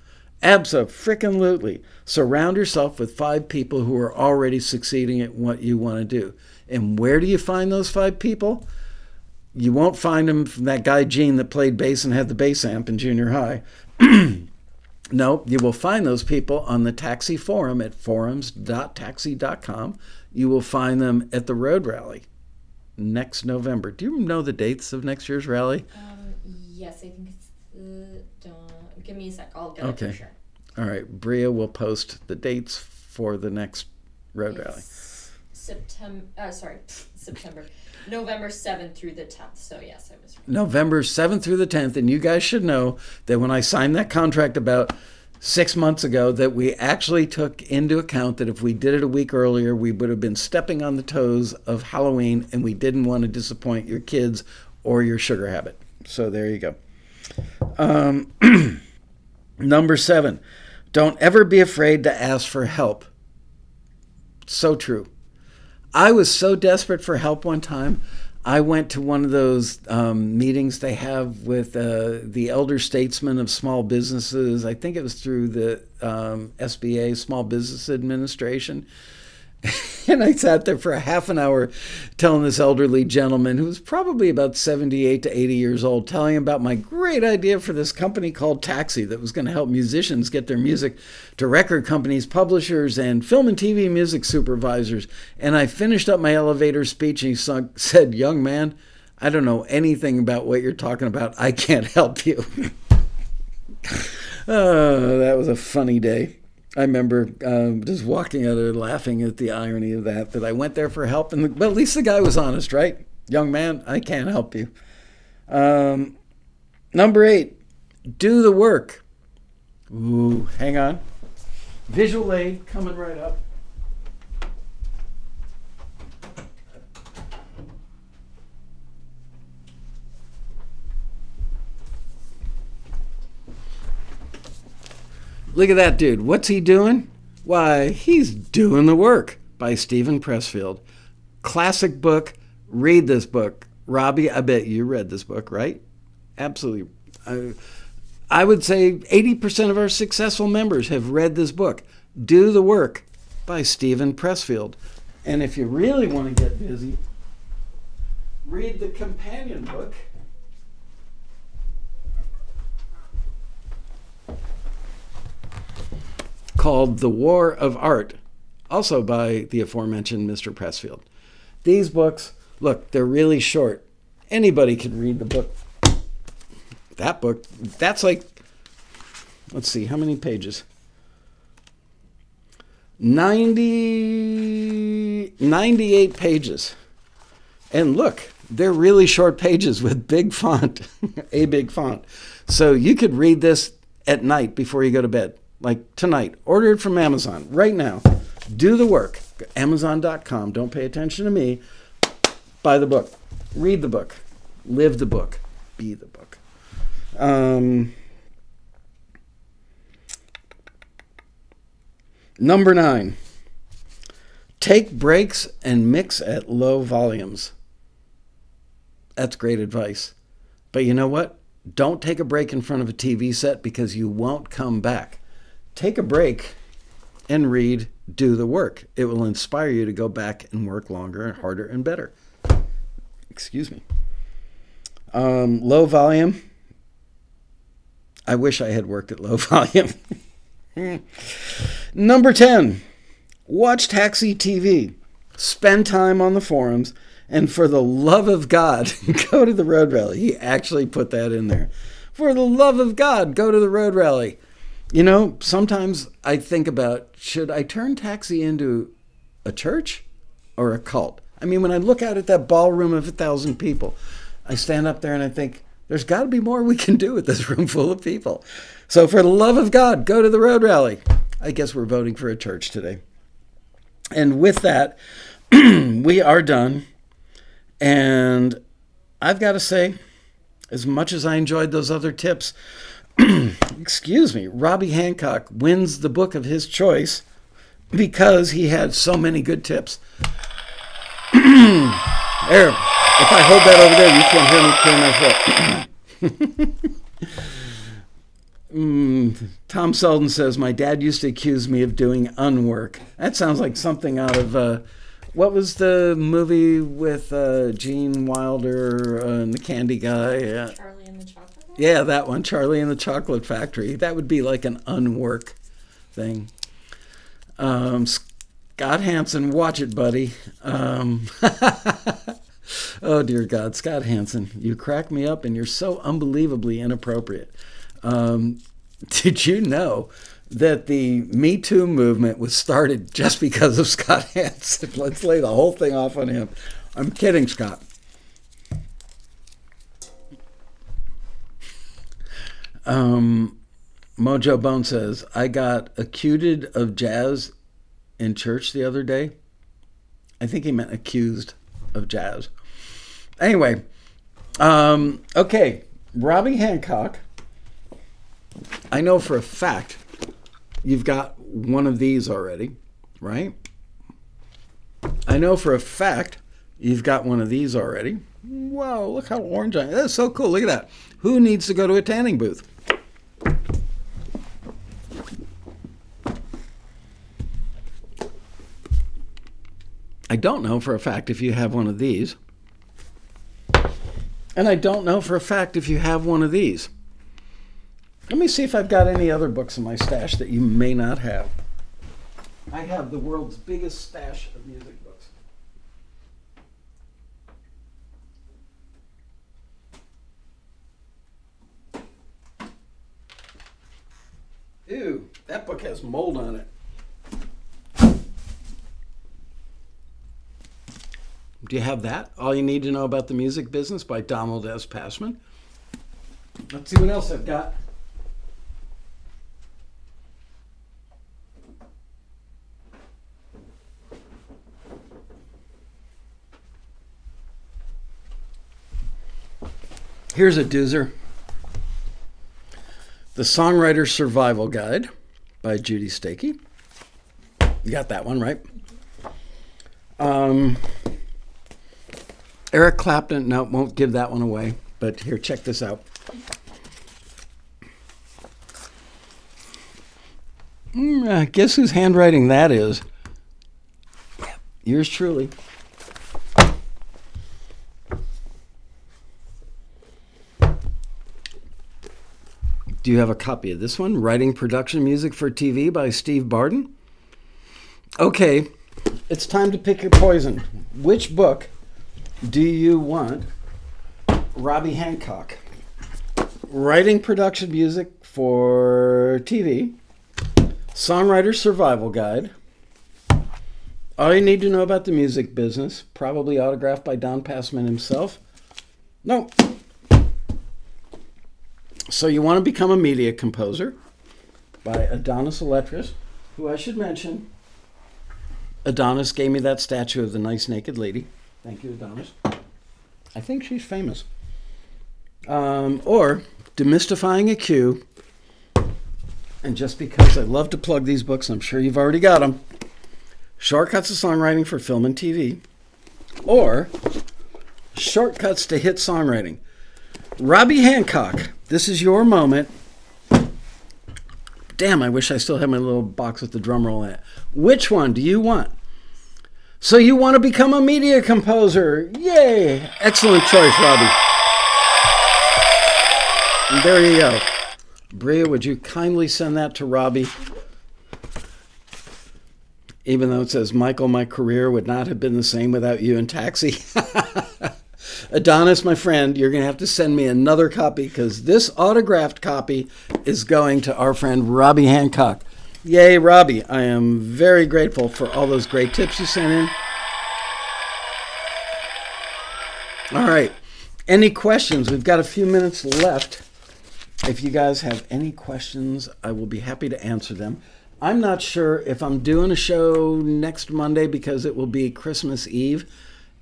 Abso-frickin-lutely. Surround yourself with 5 people who are already succeeding at what you want to do. And where do you find those 5 people? You won't find them from that guy Gene that played bass and had the bass amp in junior high. No, you will find those people on the Taxi Forum at forums.taxi.com. You will find them at the Road Rally next November. Do you know the dates of next year's rally? Yes, I think it's... give me a sec. I'll get it for sure. All right. Bria will post the dates for the next Road Rally. September. November 7th through the 10th. So yes, I was right. November 7th through the 10th. And you guys should know that when I signed that contract about 6 months ago, that we actually took into account that if we did it a week earlier, we would have been stepping on the toes of Halloween, and we didn't want to disappoint your kids or your sugar habit. So there you go. Number 7, don't ever be afraid to ask for help. So true. I was so desperate for help one time. I went to one of those meetings they have with the elder statesmen of small businesses. I think it was through the SBA, Small Business Administration. And I sat there for a half an hour telling this elderly gentleman who was probably about 78 to 80 years old, telling him about my great idea for this company called Taxi that was going to help musicians get their music to record companies, publishers, and film and TV music supervisors. And I finished up my elevator speech and he said, "Young man, I don't know anything about what you're talking about. I can't help you." Oh, that was a funny day. I remember just walking out of laughing at the irony of that I went there for help. But at least the guy was honest, right? "Young man, I can't help you." Number 8, do the work. Ooh, hang on. Visual aid coming right up. Look at that dude. What's he doing? Why, he's doing the work, by Stephen Pressfield. Classic book. Read this book. Robbie, I bet you read this book, right? Absolutely. I would say 80% of our successful members have read this book. Do the Work by Stephen Pressfield. And if you really want to get busy, read the companion book. Called The War of Art, also by the aforementioned Mr. Pressfield. These books, look, they're really short. Anybody can read the book. That book, that's like, let's see, how many pages? 98 pages. And look, they're really short pages with big font, a big font. So you could read this at night before you go to bed. Like tonight, order it from Amazon right now. Do the work. Amazon.com. Don't pay attention to me. Buy the book. Read the book. Live the book. Be the book. Number 9. Take breaks and mix at low volumes. That's great advice. But you know what? Don't take a break in front of a TV set because you won't come back. Take a break and read, do the work. It will inspire you to go back and work longer and harder and better. Excuse me. Low volume. I wish I had worked at low volume. Number 10, watch Taxi TV. Spend time on the forums. And for the love of God, go to the road rally. He actually put that in there. For the love of God, go to the road rally. You know, sometimes I think about, should I turn Taxi into a church or a cult? I mean, when I look out at that ballroom of 1,000 people, I stand up there and I think, there's got to be more we can do with this room full of people. So for the love of God, go to the road rally. I guess we're voting for a church today. And with that, we are done. And I've got to say, as much as I enjoyed those other tips, excuse me, Robbie Hancock wins the book of his choice because he had so many good tips. There, if I hold that over there, you can't hear me clear my throat. Tom Selden says, my dad used to accuse me of doing unwork. That sounds like something out of, what was the movie with Gene Wilder and the candy guy? Charlie and the Chocolate Factory? Yeah, that one, Charlie and the Chocolate Factory. That would be like an unwork thing. Scott Hansen, watch it, buddy. Oh, dear God, Scott Hansen, you crack me up and you're so unbelievably inappropriate. Did you know that the Me Too movement was started just because of Scott Hansen? Let's lay the whole thing off on him. I'm kidding, Scott. Mojo Bone says, I got accused of jazz in church the other day. I think he meant accused of jazz. Anyway, Okay, Robbie Hancock. I know for a fact you've got one of these already, right? I know for a fact you've got one of these already. Whoa, look how orange I am. That's so cool. Look at that. Who needs to go to a tanning booth? I don't know for a fact if you have one of these. And I don't know for a fact if you have one of these. Let me see if I've got any other books in my stash that you may not have. I have the world's biggest stash of music books. Ew, that book has mold on it. Do you have that? All You Need to Know About the Music Business by Donald S. Passman. Let's see what else I've got. Here's a doozer. The Songwriter's Survival Guide by Judy Stakey. You got that one, right? Eric Clapton, no, won't give that one away. But here, check this out. Guess whose handwriting that is? Yours truly. Do you have a copy of this one? Writing Production Music for TV by Steve Barden. Okay, it's time to pick your poison. Which book do you want? Robbie Hancock. Writing Production Music for TV. Songwriter's Survival Guide. All You Need to Know About the Music Business. Probably autographed by Don Passman himself. No. So You Want to Become a Media Composer by Adonis Eletris, who I should mention, Adonis gave me that statue of the nice naked lady. Thank you, Adonis. I think she's famous. Or Demystifying a Cue. And just because I love to plug these books, I'm sure you've already got them. Shortcuts to Songwriting for Film and TV. Or Shortcuts to Hit Songwriting. Robbie Hancock, this is your moment. Damn, I wish I still had my little box with the drum roll in it. Which one do you want? So You Want to Become a Media Composer. Yay! Excellent choice, Robbie. And there you go. Bria, would you kindly send that to Robbie? Even though it says, Michael, my career would not have been the same without you in Taxi. Adonis, my friend, you're going to have to send me another copy because this autographed copy is going to our friend Robbie Hancock. Yay, Robbie. I am very grateful for all those great tips you sent in. All right. Any questions? We've got a few minutes left. If you guys have any questions, I will be happy to answer them. I'm not sure if I'm doing a show next Monday because it will be Christmas Eve.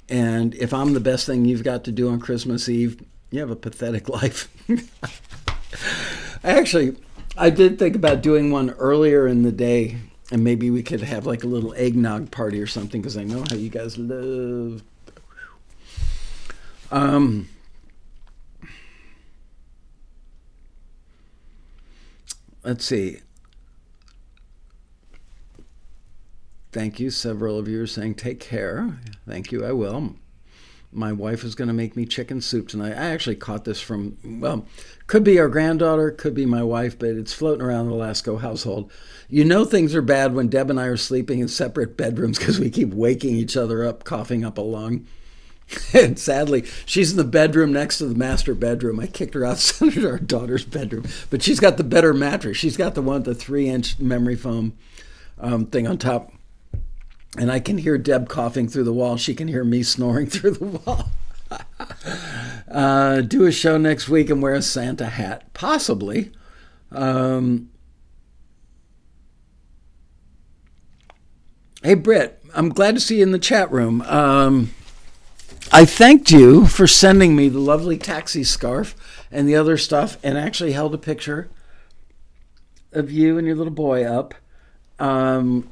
And if I'm the best thing you've got to do on Christmas Eve, you have a pathetic life. I did think about doing one earlier in the day, and maybe we could have like a little eggnog party or something, because I know how you guys love. Let's see. Thank you. Several of you are saying, take care. Thank you, I will. My wife is going to make me chicken soup tonight. I actually caught this from, well, could be our granddaughter, could be my wife, but it's floating around the Lasco household. You know things are bad when Deb and I are sleeping in separate bedrooms because we keep waking each other up, coughing up a lung. And sadly, she's in the bedroom next to the master bedroom. I kicked her outside of our daughter's bedroom, but she's got the better mattress. She's got the one with the 3-inch memory foam thing on top. And I can hear Deb coughing through the wall. She can hear me snoring through the wall. Do a show next week and wear a Santa hat. Possibly. Hey, Britt, I'm glad to see you in the chat room. I thanked you for sending me the lovely taxi scarf and the other stuff, and actually held a picture of you and your little boy up. And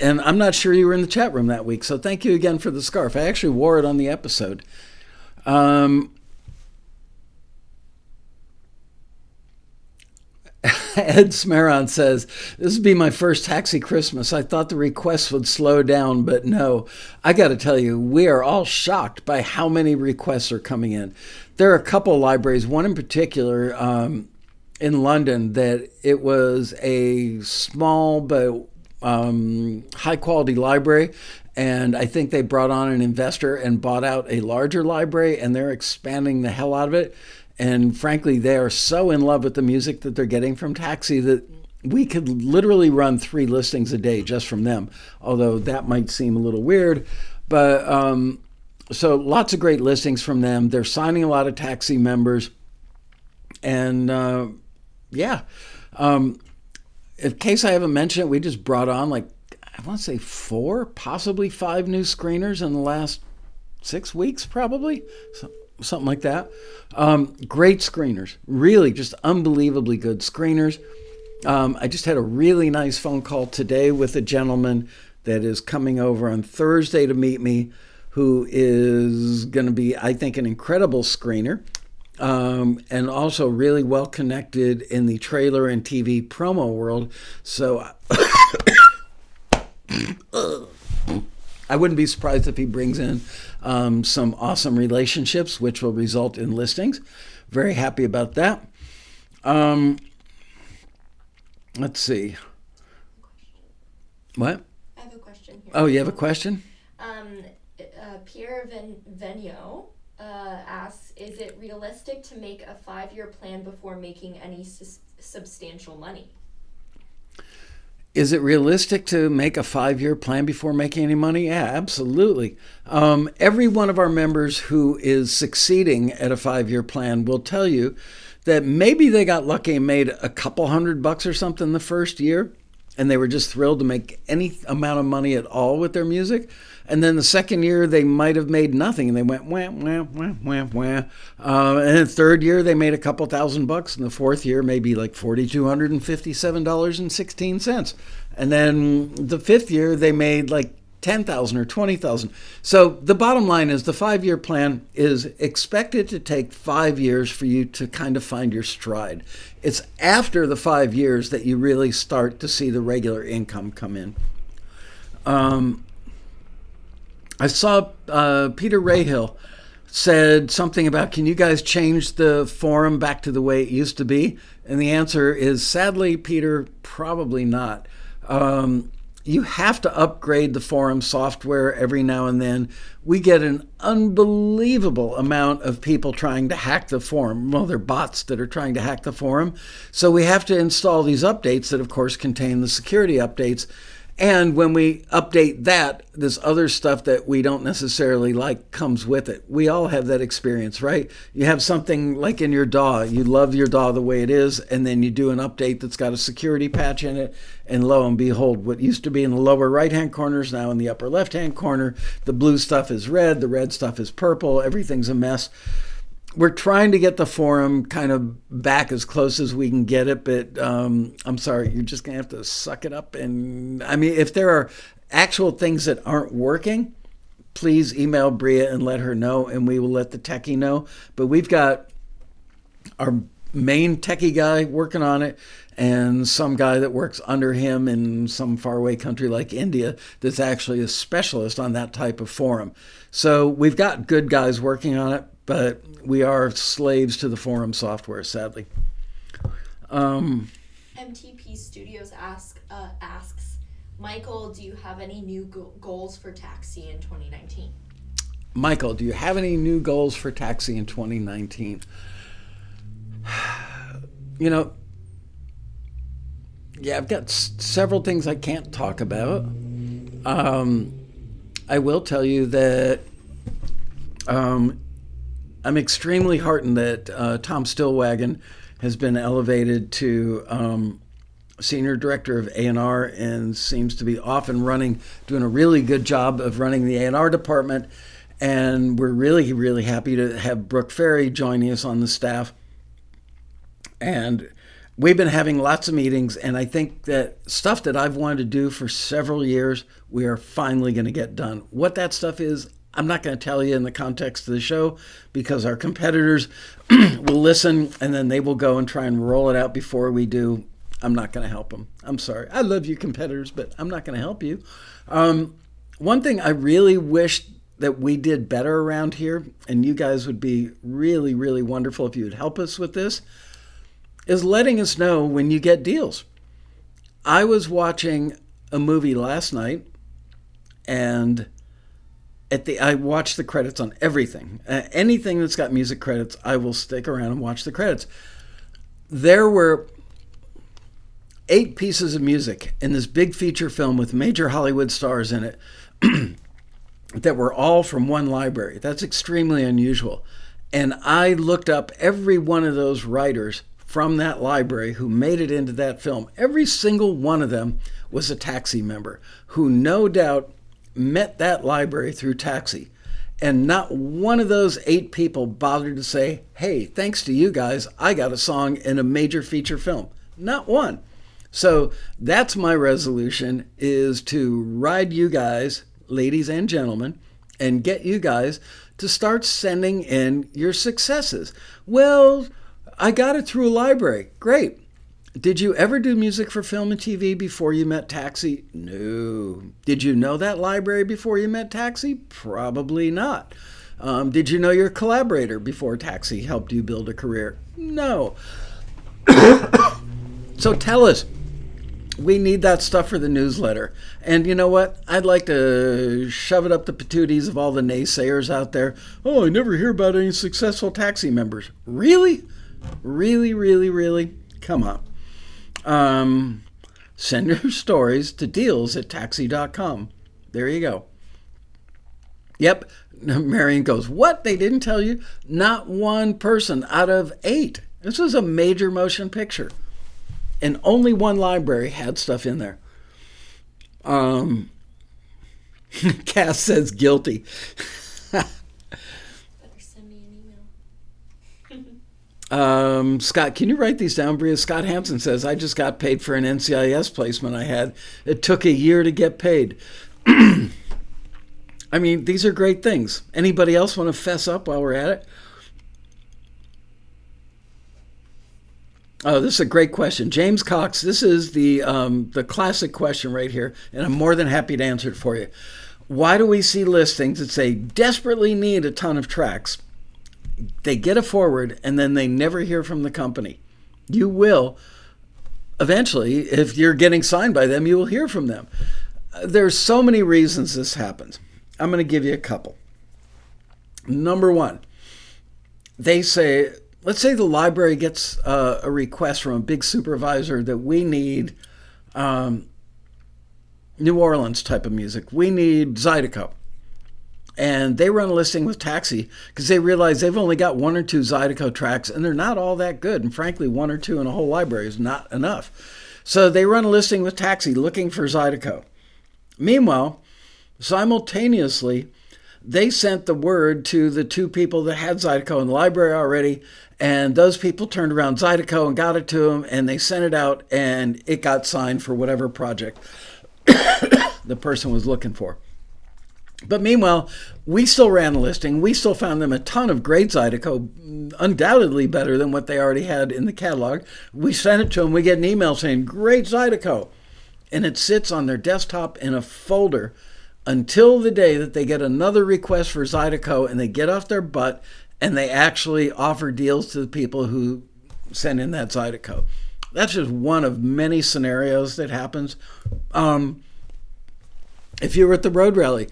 I'm not sure you were in the chat room that week, so thank you again for the scarf. I actually wore it on the episode. Ed Smeron says, this would be my first taxi Christmas. I thought the requests would slow down, but no. I got to tell you, we are all shocked by how many requests are coming in. There are a couple of libraries, one in particular in London, that it was a small but high-quality library, and I think they brought on an investor and bought out a larger library, and they're expanding the hell out of it. And frankly, they are so in love with the music that they're getting from Taxi that we could literally run 3 listings a day just from them, although that might seem a little weird. But so lots of great listings from them. They're signing a lot of Taxi members. And yeah, in case I haven't mentioned it, we just brought on, like, I want to say 4, possibly 5 new screeners in the last 6 weeks, probably. Something like that. Great screeners, really just unbelievably good screeners. I just had a really nice phone call today with a gentleman that is coming over on Thursday to meet me, who is going to be, I think, an incredible screener, and also really well connected in the trailer and TV promo world. So I wouldn't be surprised if he brings in some awesome relationships, which will result in listings. Very happy about that. Let's see. What? I have a question here. Oh, you have a question? Pierre Venio asks, is it realistic to make a 5-year plan before making any substantial money? Is it realistic to make a 5-year plan before making any money? Yeah, absolutely. Every one of our members who is succeeding at a 5-year plan will tell you that maybe they got lucky and made a couple $100 or something the first year, and they were just thrilled to make any amount of money at all with their music. And then the second year, they might have made nothing, and they went wah, wah, wah, wah, wah. And the third year, they made a couple $1,000, and the fourth year, maybe like $4,257.16. And then the fifth year, they made like $10,000 or $20,000. So the bottom line is the 5-year plan is expected to take 5 years for you to kind of find your stride. It's after the 5 years that you really start to see the regular income come in. I saw Peter Rahill said something about, can you guys change the forum back to the way it used to be? And the answer is, sadly, Peter, probably not. You have to upgrade the forum software every now and then. We get an unbelievable amount of people trying to hack the forum. Well, they're bots that are trying to hack the forum. So we have to install these updates that, of course, contain the security updates. And when we update that, this other stuff that we don't necessarily like comes with it. We all have that experience, right? You have something like in your DAW. You love your DAW the way it is, and then you do an update that's got a security patch in it, and lo and behold, what used to be in the lower right-hand corner is now in the upper left-hand corner. The blue stuff is red, the red stuff is purple, everything's a mess. We're trying to get the forum kind of back as close as we can get it, but I'm sorry, you're just going to have to suck it up. And I mean, if there are actual things that aren't working, please email Bria and let her know, and we will let the techie know. But we've got our main techie guy working on it, and some guy that works under him in some faraway country like India that's actually a specialist on that type of forum. So we've got good guys working on it, but we are slaves to the forum software, sadly. MTP Studios asks, Michael, do you have any new goals for Taxi in 2019? Michael, do you have any new goals for Taxi in 2019? You know, yeah, I've got several things I can't talk about. I will tell you that I'm extremely heartened that Tom Stillwagon has been elevated to Senior Director of A&R and seems to be off and running, doing a really good job of running the A&R department. And we're really, really happy to have Brooke Ferry joining us on the staff. And we've been having lots of meetings, and I think that stuff that I've wanted to do for several years, we are finally going to get done. What that stuff is, I'm not going to tell you in the context of the show, because our competitors will listen, and then they will go and try and roll it out before we do. I'm not going to help them. I'm sorry. I love you, competitors, but I'm not going to help you. One thing I really wish that we did better around here, and you guys would be really, really wonderful if you would help us with this, is letting us know when you get deals. I was watching a movie last night, and I watch the credits on everything. Anything that's got music credits, I will stick around and watch the credits. There were 8 pieces of music in this big feature film with major Hollywood stars in it that were all from one library. That's extremely unusual. And I looked up every one of those writers from that library who made it into that film. Every single one of them was a Taxi member who no doubt met that library through Taxi. And not one of those 8 people bothered to say, hey, thanks to you guys, I got a song in a major feature film. Not one. So that's my resolution, is to ride you guys, ladies and gentlemen, and get you guys to start sending in your successes. Well, I got it through a library. Great. Did you ever do music for film and TV before you met Taxi? No. Did you know that library before you met Taxi? Probably not. Did you know your collaborator before Taxi helped you build a career? No. So tell us. We need that stuff for the newsletter. And you know what? I'd like to shove it up the patooties of all the naysayers out there. Oh, I never hear about any successful Taxi members. Really? Really, really, really? Come on. Send your stories to deals@taxi.com. There you go. Yep. Marion goes, what? They didn't tell you? Not one person out of 8. This was a major motion picture. And only one library had stuff in there. Cass says guilty. Better send me an email. Scott, can you write these down, Bria? Scott Hansen says, I just got paid for an NCIS placement I had. It took a year to get paid. I mean, these are great things. Anybody else want to fess up while we're at it? Oh, this is a great question. James Cox, this is the classic question right here, and I'm more than happy to answer it for you. Why do we see listings that say desperately need a ton of tracks? They get a forward, and then they never hear from the company. You will, eventually, if you're getting signed by them, you will hear from them. There's so many reasons this happens. I'm going to give you a couple. Number one, they say, let's say the library gets a request from a big supervisor that we need New Orleans type of music. We need Zydeco. And they run a listing with Taxi because they realize they've only got 1 or 2 Zydeco tracks, and they're not all that good. And frankly, 1 or 2 in a whole library is not enough. So they run a listing with Taxi looking for Zydeco. Meanwhile, simultaneously, they sent the word to the 2 people that had Zydeco in the library already, and those people turned around Zydeco and got it to them, and they sent it out, and it got signed for whatever project the person was looking for. But meanwhile, we still ran the listing. We still found them a ton of great Zydeco, undoubtedly better than what they already had in the catalog. We sent it to them. We get an email saying, great Zydeco. And it sits on their desktop in a folder until the day that they get another request for Zydeco, and they get off their butt and they actually offer deals to the people who send in that Zydeco. That's just one of many scenarios that happens. If you were at the Road Rally,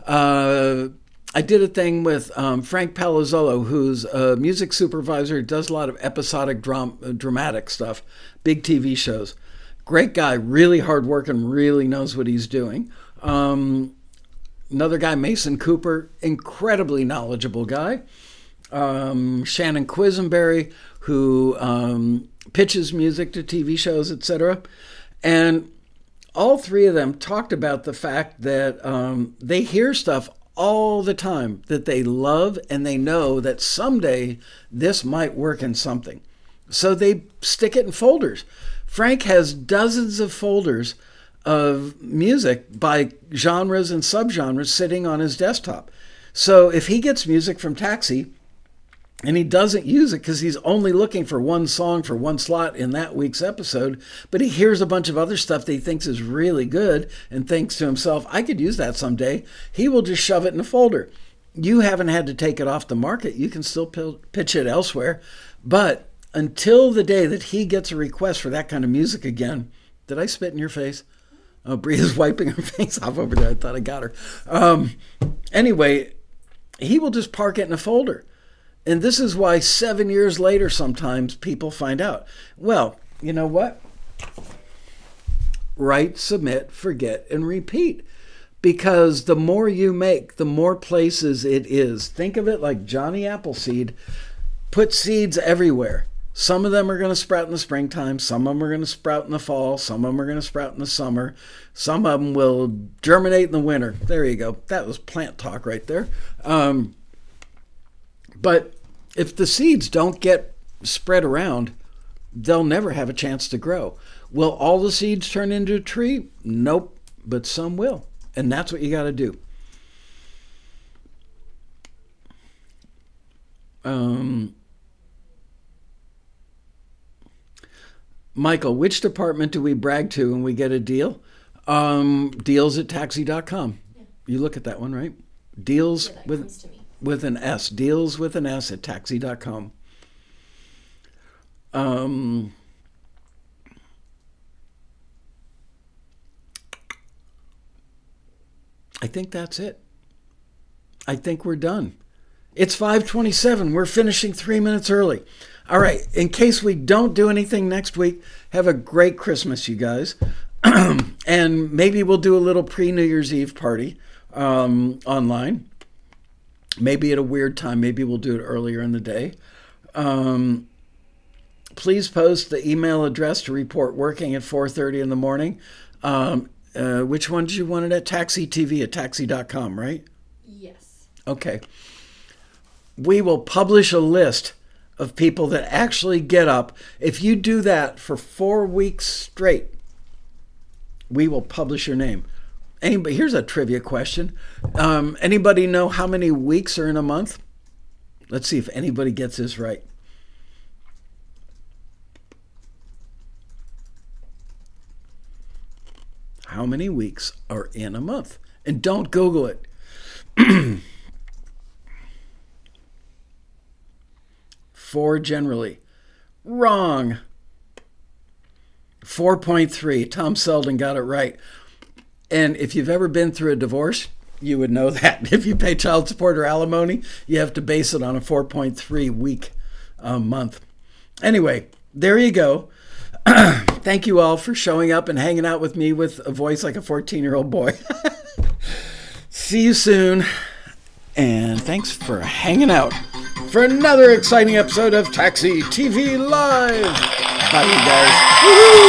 I did a thing with Frank Palazzolo, who's a music supervisor, does a lot of episodic dramatic stuff, big TV shows. Great guy, really hardworking, really knows what he's doing. Another guy, Mason Cooper, incredibly knowledgeable guy. Shannon Quisenberry, who pitches music to TV shows, etc. And all 3 of them talked about the fact that they hear stuff all the time that they love, and they know that someday this might work in something. So they stick it in folders. Frank has dozens of folders of music by genres and subgenres sitting on his desktop. So if he gets music from Taxi and he doesn't use it because he's only looking for one song for one slot in that week's episode, but he hears a bunch of other stuff that he thinks is really good and thinks to himself, I could use that someday, he will just shove it in a folder. You haven't had to take it off the market. You can still pitch it elsewhere. But until the day that he gets a request for that kind of music again, did I spit in your face? Oh, Bree is wiping her face off over there. I thought I got her. Anyway, he will just park it in a folder. And this is why 7 years later, sometimes people find out. Well, you know what? Write, submit, forget, and repeat. Because the more you make, the more places it is. Think of it like Johnny Appleseed. Put seeds everywhere. Some of them are going to sprout in the springtime. Some of them are going to sprout in the fall. Some of them are going to sprout in the summer. Some of them will germinate in the winter. There you go. That was plant talk right there. But if the seeds don't get spread around, they'll never have a chance to grow. Will all the seeds turn into a tree? Nope, but some will. And that's what you got to do. Michael, which department do we brag to when we get a deal? Deals at taxi.com. Yeah. You look at that one, right? Deals with an S. Deals with an S at taxi.com. I think that's it. I think we're done. It's 5:27. We're finishing 3 minutes early. All right. In case we don't do anything next week, have a great Christmas, you guys. And maybe we'll do a little pre-New Year's Eve party online. Maybe at a weird time. Maybe we'll do it earlier in the day. Please post the email address to report working at 4:30 in the morning. Which one did you want it at? Taxi TV at taxi.com, right? Yes. Okay. We will publish a list of people that actually get up. If you do that for 4 weeks straight, we will publish your name. Anybody, here's a trivia question. Anybody know how many weeks are in a month? Let's see if anybody gets this right. How many weeks are in a month? And don't Google it. 4 generally. Wrong. 4.3. Tom Selden got it right. And if you've ever been through a divorce, you would know that. If you pay child support or alimony, you have to base it on a 4.3 week month. Anyway, there you go. Thank you all for showing up and hanging out with me with a voice like a 14-year-old boy. See you soon. And thanks for hanging out for another exciting episode of Taxi TV Live. Bye, you guys. Woo-hoo!